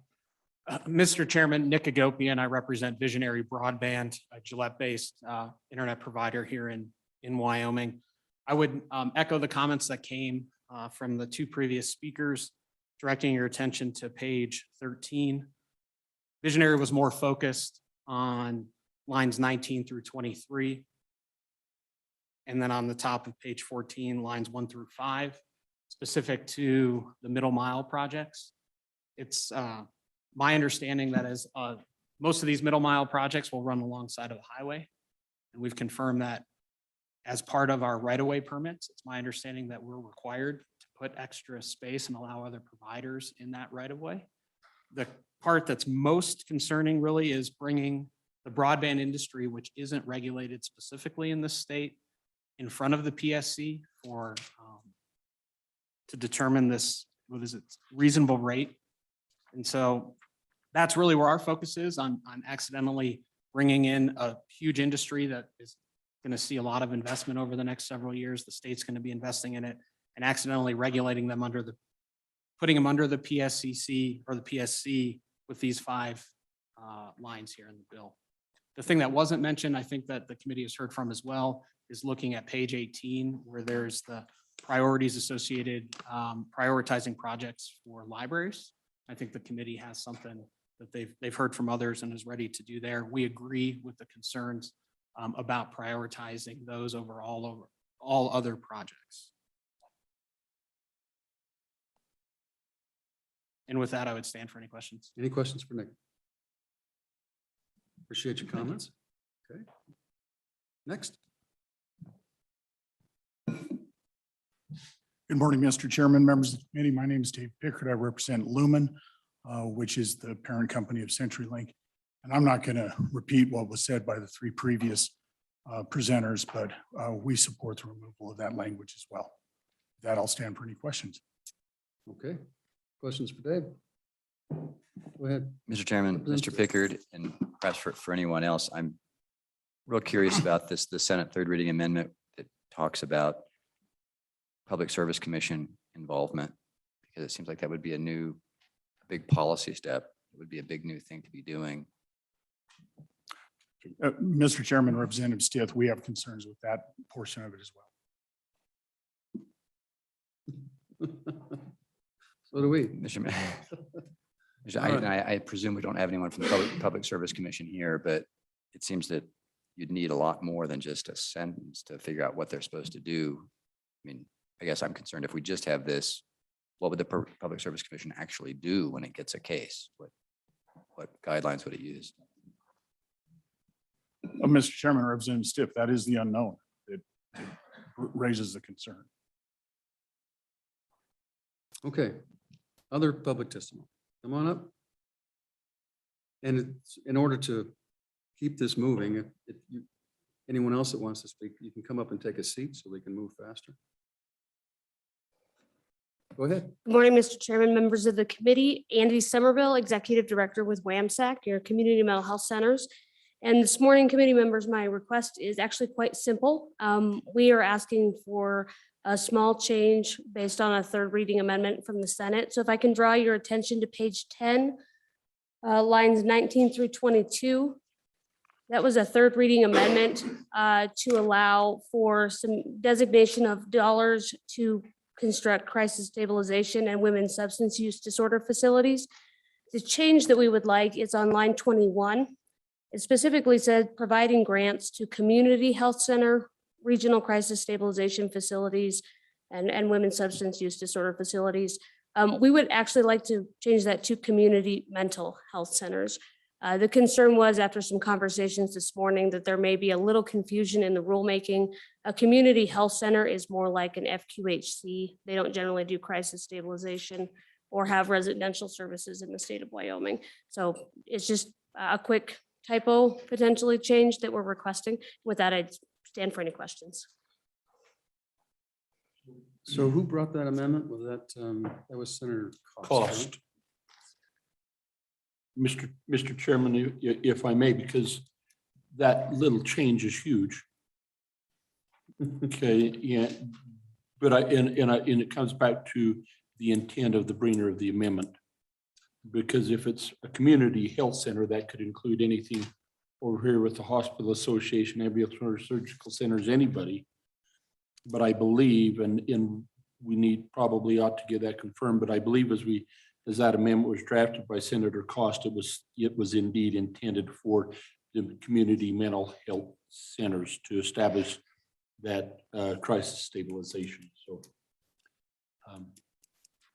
Mr. Chairman, Nick Agopian, I represent Visionary Broadband, a Gillette-based internet provider here in Wyoming. I would echo the comments that came from the 2 previous speakers, directing your attention to page 13. Visionary was more focused on lines 19 through 23. And then on the top of page 14, lines 1 through 5, specific to the middle mile projects. It's my understanding that as most of these middle mile projects will run alongside of the highway. And we've confirmed that as part of our right-of-way permits. It's my understanding that we're required to put extra space and allow other providers in that right-of-way. The part that's most concerning really is bringing the broadband industry, which isn't regulated specifically in this state, in front of the PSC for to determine this, reasonable rate. And so that's really where our focus is on accidentally bringing in a huge industry that is going to see a lot of investment over the next several years. The state's going to be investing in it and accidentally regulating them under the putting them under the PSCC or the PSC with these 5 lines here in the bill. The thing that wasn't mentioned, I think that the committee has heard from as well, is looking at page 18, where there's the priorities associated, prioritizing projects for libraries. I think the committee has something that they've heard from others and is ready to do there. We agree with the concerns about prioritizing those over all other projects. And with that, I would stand for any questions. Any questions for Nick? Appreciate your comments. Okay. Next. Good morning, Mr. Chairman, members of the committee. My name is Dave Pickard. I represent Lumen, which is the parent company of CenturyLink. And I'm not going to repeat what was said by the 3 previous presenters, but we support the removal of that language as well. With that, I'll stand for any questions. Okay. Questions for Dave? Go ahead. Mr. Chairman, Mr. Pickard, and perhaps for anyone else, I'm real curious about the Senate third reading amendment that talks about Public Service Commission involvement, because it seems like that would be a big policy step. It would be a big new thing to be doing. Mr. Chairman, Representative Stith, we have concerns with that portion of it as well. So do we. Mr. I presume we don't have anyone from the Public Service Commission here, but it seems that you'd need a lot more than just a sentence to figure out what they're supposed to do. I mean, I guess I'm concerned if we just have this, what would the Public Service Commission actually do when it gets a case? What guidelines would it use? Mr. Chairman, Representative Stith, that is the unknown. It raises the concern. Okay. Other public testimony. Come on up. And it's in order to keep this moving, anyone else that wants to speak, you can come up and take a seat so we can move faster. Go ahead. Good morning, Mr. Chairman, members of the committee. Andy Somerville, Executive Director with WAMSAC, your Community Mental Health Centers. And this morning, committee members, my request is actually quite simple. We are asking for a small change based on a third reading amendment from the Senate. So if I can draw your attention to page 10, lines 19 through 22. That was a third reading amendment to allow for some designation of dollars to construct crisis stabilization and women's substance use disorder facilities. The change that we would like is on line 21. It specifically said providing grants to community health center, regional crisis stabilization facilities, and women's substance use disorder facilities. We would actually like to change that to community mental health centers. The concern was after some conversations this morning that there may be a little confusion in the rulemaking. A community health center is more like an FQHC. They don't generally do crisis stabilization or have residential services in the state of Wyoming. So it's just a quick typo potentially change that we're requesting. With that, I'd stand for any questions. So who brought that amendment? Was that was Senator Cost. Mr. Chairman, if I may, because that little change is huge. Okay, yeah, but and it comes back to the intent of the bringer of the amendment. Because if it's a community health center, that could include anything over here with the hospital association, ambulatory surgical centers, anybody. But I believe, and we probably ought to get that confirmed, but I believe as that amendment was drafted by Senator Cost, it was indeed intended for the community mental health centers to establish that crisis stabilization. So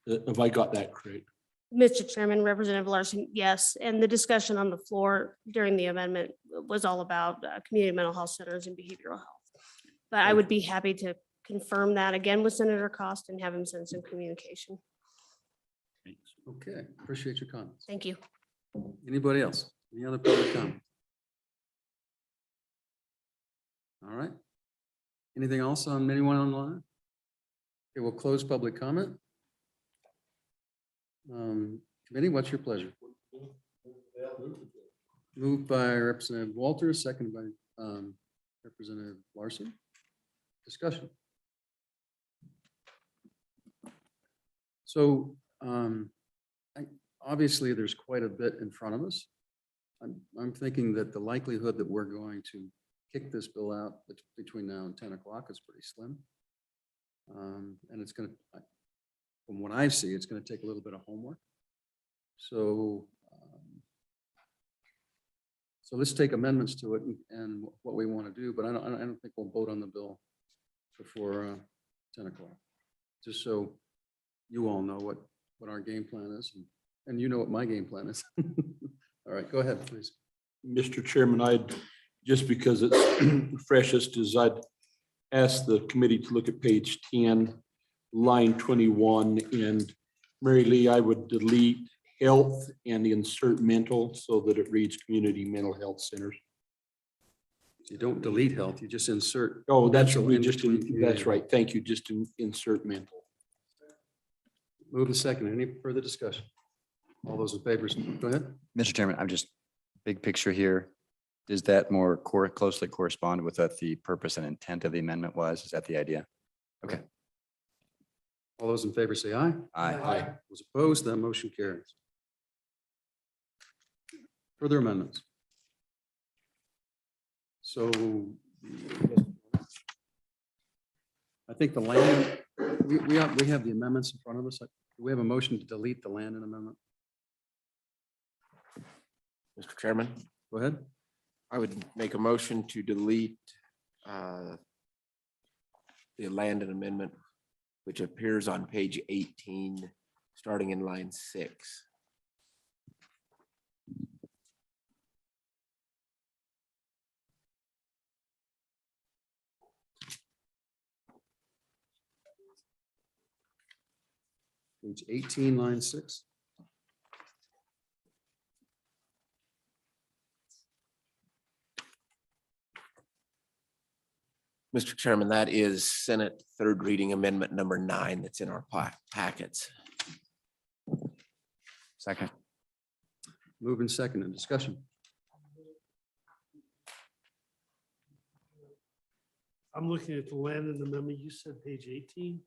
have I got that correct? Mr. Chairman, Representative Larson, yes. And the discussion on the floor during the amendment was all about community mental health centers and behavioral health. But I would be happy to confirm that again with Senator Cost and have him send some communication. Okay, appreciate your comments. Thank you. Anybody else? Any other public comment? All right. Anything else on anyone online? Okay, we'll close public comment. Committee, what's your pleasure? Moved by Representative Walters, seconded by Representative Larson. Discussion. So Obviously, there's quite a bit in front of us. I'm thinking that the likelihood that we're going to kick this bill out between now and 10 o'clock is pretty slim. And it's going to, from what I see, it's going to take a little bit of homework. So, so let's take amendments to it and what we want to do, but I don't think we'll vote on the bill before 10 o'clock. Just so you all know what our game plan is, and you know what my game plan is. All right, go ahead, please. Mr. Chairman, just because it's freshest, is I'd ask the committee to look at page 10, line 21, and Mary Lee, I would delete health and insert mental so that it reads community mental health centers. You don't delete health, you just insert. Oh, that's, mental we in just, between that's community. right. Thank you. Just to insert mental. Move to second. Any further discussion? All those in favor, go ahead. Mr. Chairman, I'm just, big picture here. Does that more closely correspond with what the purpose and intent of the amendment was? Is that the idea? Okay. All those in favor say aye. Aye. Those opposed, that motion carries. Further amendments. So I think the land, we have the amendments in front of us. Do we have a motion to delete the land and amendment? Mr. Chairman, Go ahead. I would make a motion to delete the land and amendment, which appears on page 18, starting in line 6. Page 18, line 6. Mr. Chairman, that is Senate third reading amendment number 9 that's in our packets. Second. Move in second in discussion. I'm looking at the land and amendment. You said page 18.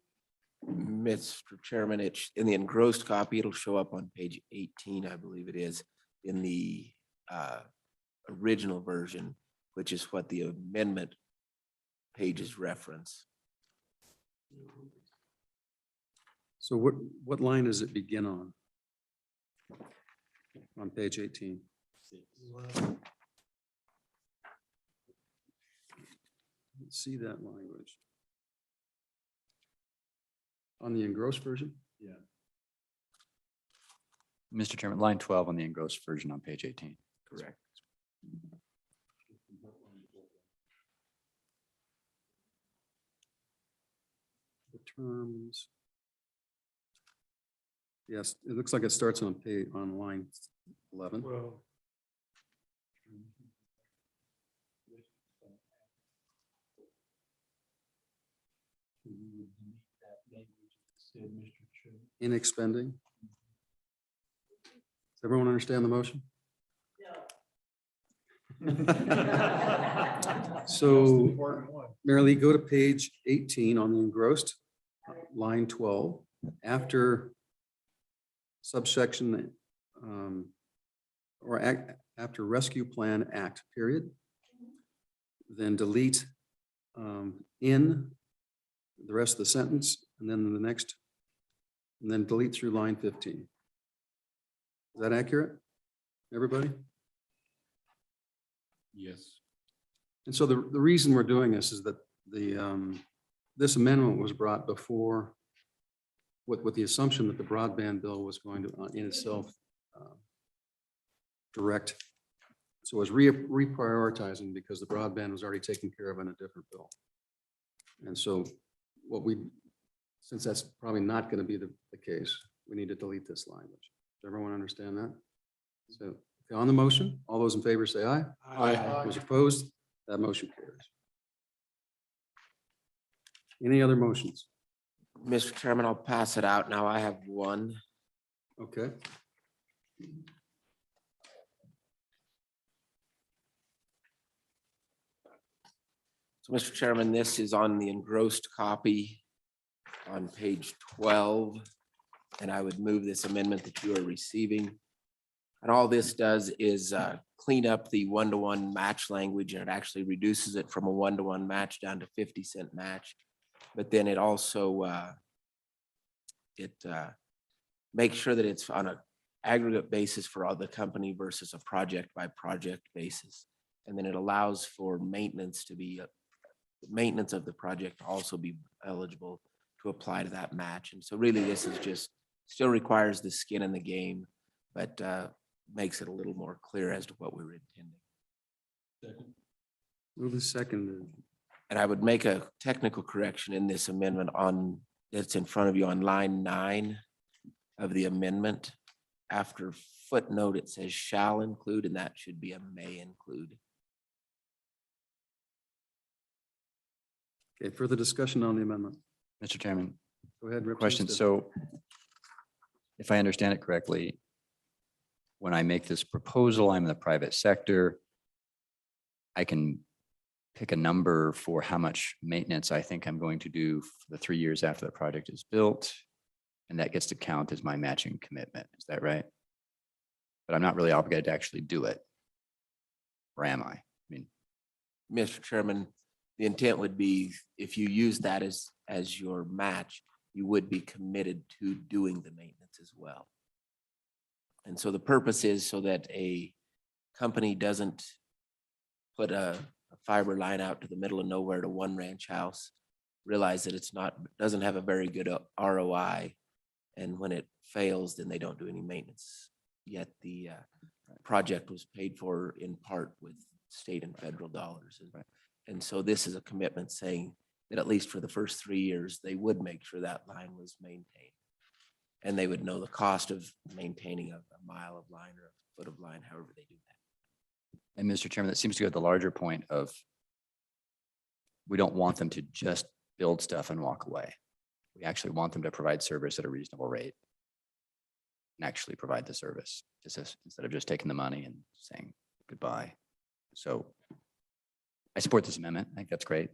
Mr. Chairman, it's in the engrossed copy. It'll show up on page 18, I believe it is, in the original version, which is what the amendment pages reference. So what line does it begin on? On page 18. Let's see that language. On the engrossed version? Yeah. Mr. Chairman, line 12 on the engrossed version on page 18. Correct. The terms. Yes, it looks like it starts on page, on line 11. Well, In expending. Does everyone understand the motion? So, Mary Lee, go to page 18 on the engrossed, line 12, after subsection after Rescue Plan Act, period. Then delete in the rest of the sentence, and then the next, and then delete through line 15. Is that accurate, everybody? Yes. And so the reason we're doing this is that this amendment was brought before with the assumption that the broadband bill was going to in itself direct. So it was reprioritizing because the broadband was already taken care of in a different bill. And so since that's probably not going to be the case, we need to delete this language. Does everyone understand that? So on the motion, all those in favor say aye. Aye. Those opposed, that motion carries. Any other motions? Mr. Chairman, I'll pass it out now. I have one. Okay. So, Mr. Chairman, this is on the engrossed copy on page 12. And I would move this amendment that you are receiving. And all this does is clean up the one-to-one match language, and it actually reduces it from a one-to-one match down to 50-cent match. But then it also makes sure that it's on an aggregate basis for all the company versus a project by project basis. And then it allows for maintenance to be maintenance of the project to also be eligible to apply to that match. And so really this is just still requires the skin in the game, but makes it a little more clear as to what we were intending. Move the second. And I would make a technical correction in this amendment on, it's in front of you on line 9 of the amendment. After footnote, it says shall include, and that should be a may include. Okay, further discussion on the amendment. Mr. Chairman, Go ahead. question. Representative. So if I understand it correctly, when I make this proposal, I'm in the private sector. I can pick a number for how much maintenance I think I'm going to do for the 3 years after the project is built. And that gets to count as my matching commitment. Is that right? But I'm not really obligated to actually do it. Or am I? I mean, Mr. Chairman, the intent would be if you use that as your match, you would be committed to doing the maintenance as well. And so the purpose is so that a company doesn't put a fiber line out to the middle of nowhere to one ranch house, realize that it's not, doesn't have a very good ROI. And when it fails, then they don't do any maintenance. Yet the project was paid for in part with state and federal dollars. And so this is a commitment saying that at least for the first 3 years, they would make sure that line was maintained. And they would know the cost of maintaining a mile of line or a foot of line, however they do that. and Mr. Chairman, that seems to go to the larger point of we don't want them to just build stuff and walk away. We actually want them to provide service at a reasonable rate and actually provide the service instead of just taking the money and saying goodbye. So I support this amendment. I think that's great.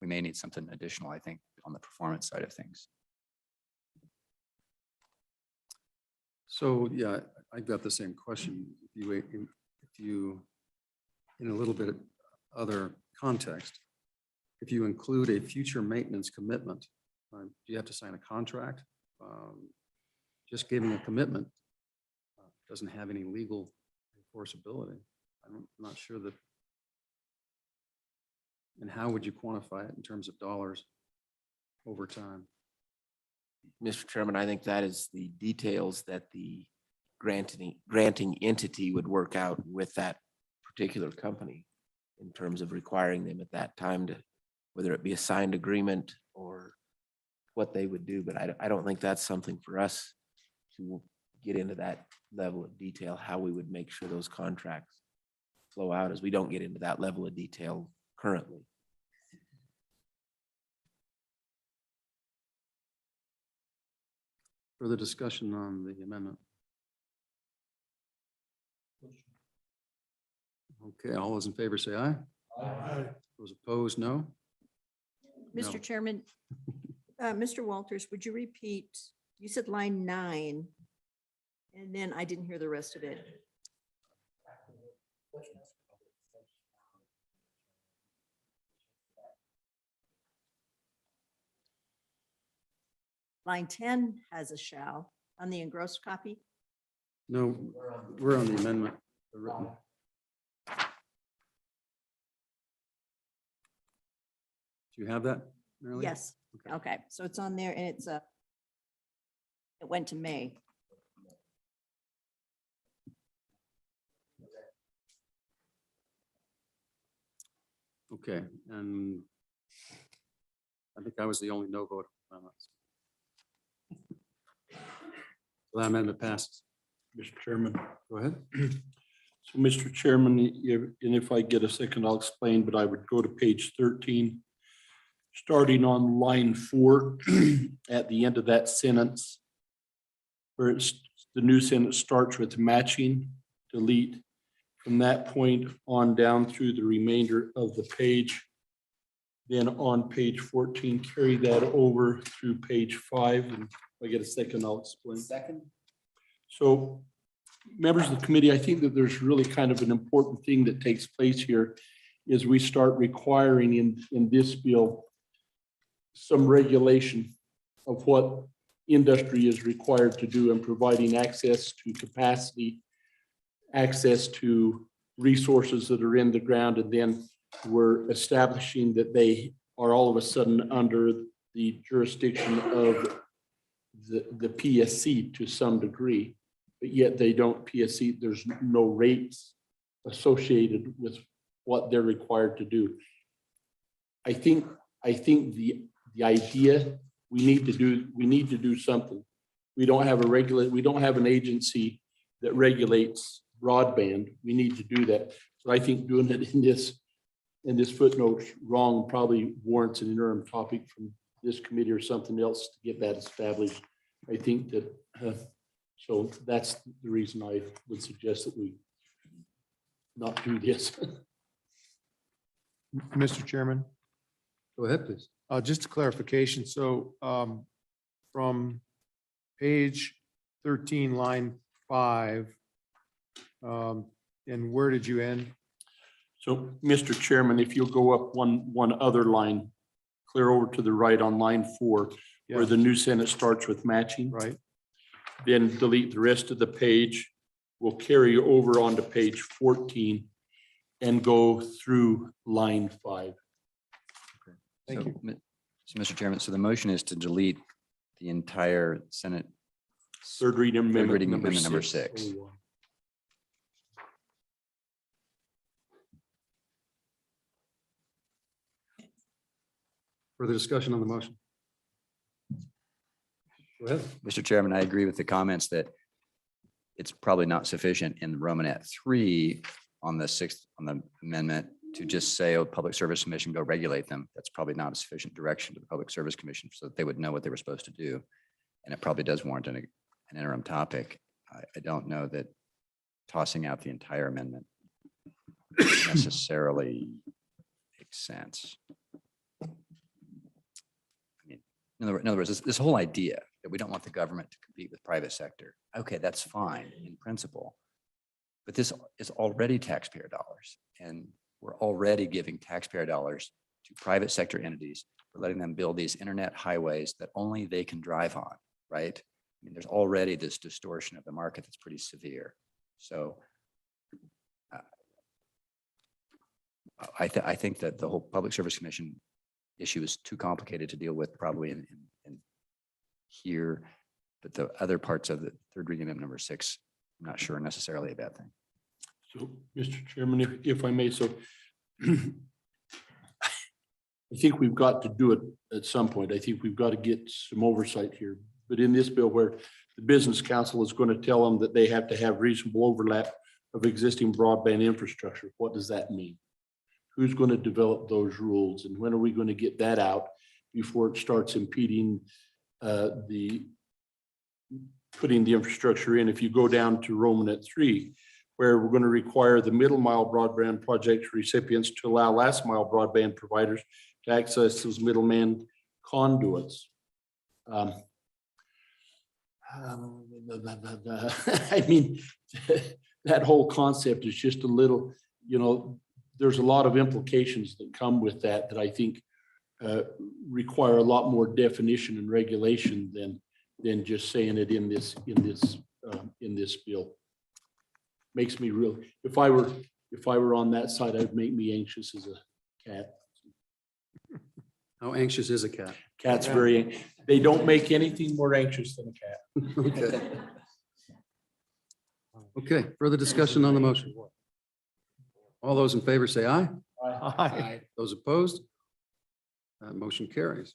We may need something additional, I think, on the performance side of things. So, yeah, I've got the same question. If you, in a little bit other context, if you include a future maintenance commitment, do you have to sign a contract? Just giving a commitment doesn't have any legal enforceability. I'm not sure that. And how would you quantify it in terms of dollars over time? Mr. Chairman, I think that is the details that the granting entity would work out with that particular company in terms of requiring them at that time to, whether it be a signed agreement or what they would do. But I don't think that's something for us to get into that level of detail, how we would make sure those contracts flow out, as we don't get into that level of detail currently. Further discussion on the amendment? Okay, all those in favor say aye. Aye. Those opposed, no. No. Mr. Chairman, Mr. Walters, would you repeat, you said line 9, and then I didn't hear the rest of it. Line 10 has a shall on the engrossed copy. No, we're on the amendment. The written. Do you have that, Marilyn? Yes, okay, so it's on there and it's it went to May. Okay, and I think I was the only no vote. on that. So that amendment passes. Mr. Chairman. Go ahead. So, Mr. Chairman, and if I get a second, I'll explain, but I would go to page 13, starting on line 4, at the end of that sentence, where it's, the new sentence starts with matching, delete. From that point on down through the remainder of the page. Then on page 14, carry that over through page 5 and If I get a second, I'll explain. Second. So, members of the committee, I think that there's really kind of an important thing that takes place here is we start requiring in this bill some regulation of what industry is required to do and providing access to capacity, access to resources that are in the ground, and then we're establishing that they are all of a sudden under the jurisdiction of the PSC to some degree, but yet they don't PSC, there's no rates associated with what they're required to do. I think the idea, we need to do something. We don't have an agency that regulates broadband. We need to do that. But I think doing it in this footnote wrong probably warrants an interim topic from this committee or something else to get that established. I think that, so that's the reason I would suggest that we not do this. Mr. Chairman, Go ahead, please. just a clarification. So from page 13, line 5, and where did you end? So, Mr. Chairman, if you'll go up one other line, clear over to the right on line 4, where Yeah. the new sentence starts with matching. Right. Then delete the rest of the page. We'll carry over onto page 14 and go through line 5. Thank So, you. So, Mr. Chairman, so the motion is to delete the entire Senate Third reading amendment reading number amendment number 6. 6. Further discussion on the motion? Go ahead. Mr. Chairman, I agree with the comments that it's probably not sufficient in Romanet 3 on the 6th, on the amendment to just say, oh, Public Service Commission, go regulate them. That's probably not a sufficient direction to the Public Service Commission so that they would know what they were supposed to do. And it probably does warrant an interim topic. I don't know that tossing out the entire amendment necessarily makes sense. I mean, in other words, this whole idea that we don't want the government to compete with private sector. Okay, that's fine in principle. But this is already taxpayer dollars, and we're already giving taxpayer dollars to private sector entities. We're letting them build these internet highways that only they can drive on, right? I mean, there's already this distortion of the market that's pretty severe. So I think that the whole Public Service Commission issue is too complicated to deal with probably in here, but the other parts of the third reading of number 6, I'm not sure are necessarily a bad thing. So, Mr. Chairman, if I may, so I think we've got to do it at some point. I think we've got to get some oversight here. But in this bill where the Business Council is going to tell them that they have to have reasonable overlap of existing broadband infrastructure, what does that mean? Who's going to develop those rules, and when are we going to get that out before it starts impeding putting the infrastructure in? If you go down to Romanet 3, where we're going to require the middle mile broadband project recipients to allow last mile broadband providers to access those middleman conduits. I mean, that whole concept is just a little, there's a lot of implications that come with that I think require a lot more definition and regulation than just saying it in this bill. Makes me real. If I were on that side, it'd make me anxious as a cat. How anxious is a cat? Cats they don't make anything more anxious than a cat. Okay. Okay, further discussion on the motion. All those in favor say aye. Aye. Those opposed? That motion carries.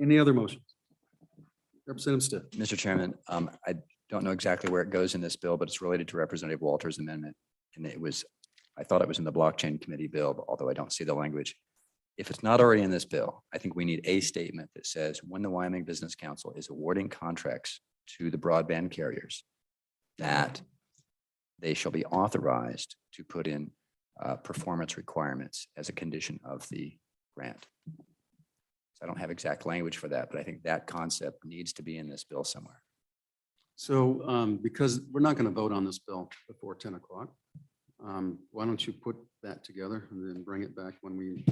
Any other motions? Representative Stiff. Mr. Chairman, I don't know exactly where it goes in this bill, but it's related to Representative Walters' amendment. And I thought it was in the blockchain committee bill, although I don't see the language. If it's not already in this bill, I think we need a statement that says when the Wyoming Business Council is awarding contracts to the broadband carriers, that they shall be authorized to put in performance requirements as a condition of the grant. I don't have exact language for that, but I think that concept needs to be in this bill somewhere. So because we're not going to vote on this bill before 10 o'clock, why don't you put that together and then bring it back when we.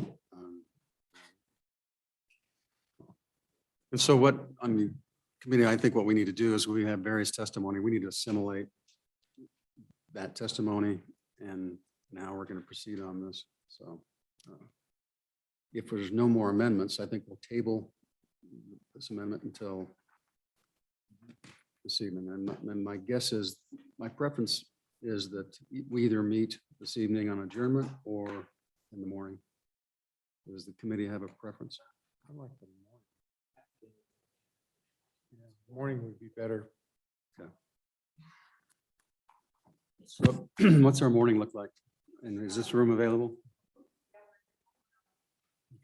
And so what, I mean, committee, I think what we need to do is we have various testimony. We need to assimilate that testimony, and now we're going to proceed on this. So if there's no more amendments, I think we'll table this amendment until this evening. And my guess is, my preference is that we either meet this evening on adjournment or in the morning. Does the committee have a preference? I like the morning. Morning would be better. Okay. So what's our morning look like? And is this room available?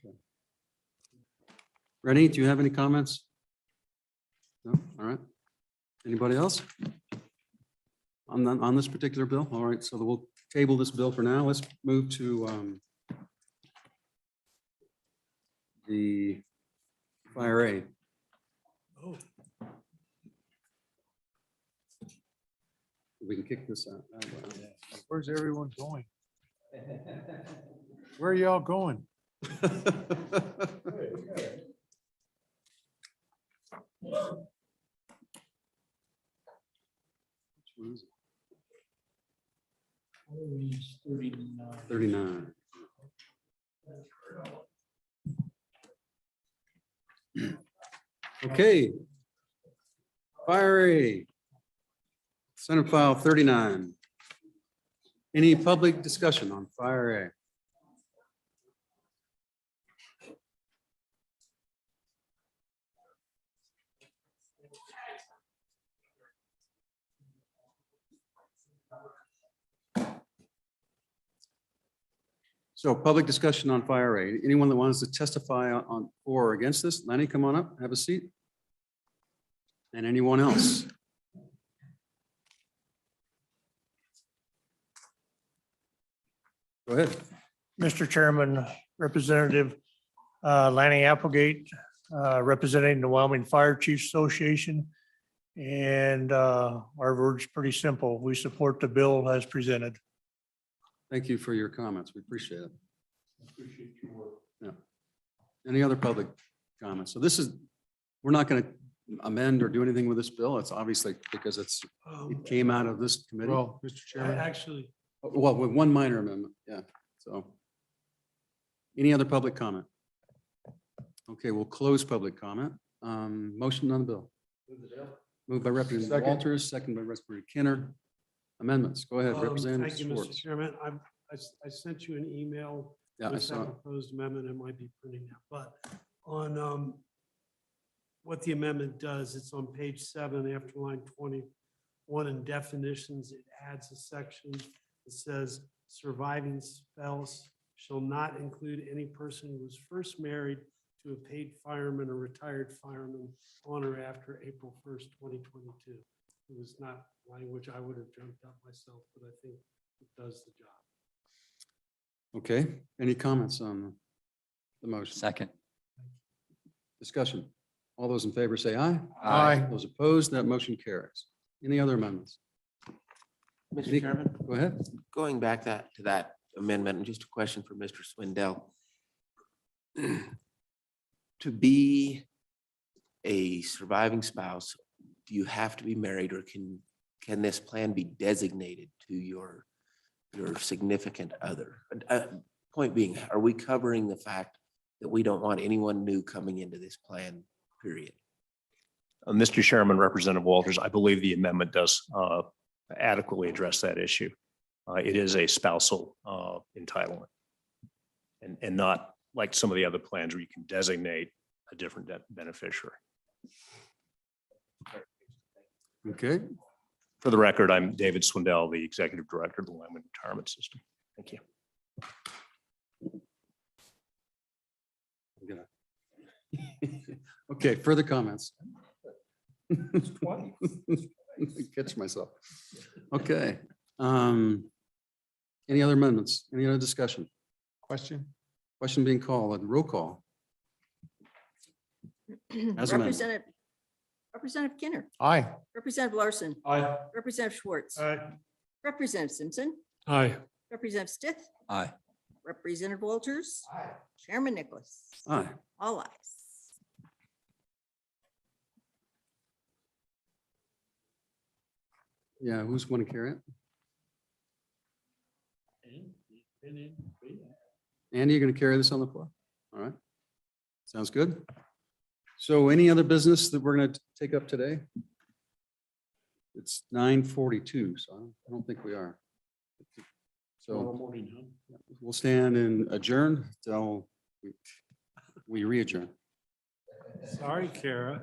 Okay. Rennie, do you have any comments? No? All right. Anybody else? On this particular bill? All right, so we'll table this bill for now. Let's move to the Fire A. Oh. We can kick this out. Where's everyone going? Where are y'all going? Which one is it? 39. 39. Okay. Fire A. Senate File 39. Any public discussion on Fire A? So public discussion on Fire A. Anyone that wants to testify on for or against this? Lenny, come on up, have a seat. And anyone else? Go ahead. Mr. Chairman, Representative Lanny Applegate, representing the Wyoming Fire Chiefs Association. And our word's pretty simple. We support the bill as presented. Thank you for your comments. We appreciate it. Yeah. Any other public comments? So this is, we're not going to amend or do anything with this bill. It's obviously because it came out of this committee. Well, Mr. Chairman. Actually, Well, with one minor amendment, yeah, so. Any other public comment? Okay, we'll close public comment. Motion on the bill. Moved by Representative Second. Walters, second by Representative Kinner. Amendments, go ahead, Representative thank you, Mr. Schwartz. Chairman. I sent you an email Yeah, I with saw that it. proposed amendment. It might be printing now, but on what the amendment does, it's on page 7 after line 21 in definitions. It adds a section that says surviving spouse shall not include any person who was first married to a paid fireman or retired fireman on or after April 1st, 2022. It was not language I would have jumped up myself, but I think it does the job. Okay, any comments on the motion? Second. Discussion. All those in favor say aye. Aye. Those opposed, that motion carries. Any other amendments? Mr. Chairman, Go ahead. going back to that amendment, and just a question for Mr. Swindell. To be a surviving spouse, do you have to be married, or can this plan be designated to your significant other? Point being, are we covering the fact that we don't want anyone new coming into this plan, period? Mr. Chairman, Representative Walters, I believe the amendment does adequately address that issue. It is a spousal entitlement and not like some of the other plans where you can designate a different beneficiary. Okay. For the record, I'm David Swindell, the Executive Director of the Wyoming Retirement System. Thank you. Okay, further comments? Catch myself. Okay. Any other amendments? Any other discussion? Question? Question being called, roll call. amended. Representative Kinner, Aye. Representative Larson, Aye. Representative Schwartz, Aye. Representative Simpson, Aye. Representative Stith, Aye. Representative Walters, Chairman Nicholas. Aye. All ayes. Yeah, who's going to carry it? Andy, you're going to carry this on the floor? All right. Sounds good. So any other business that we're going to take up today? It's 9:42, so I don't think we are. So we'll stand and adjourn till we re-adjourn. Sorry, Kara.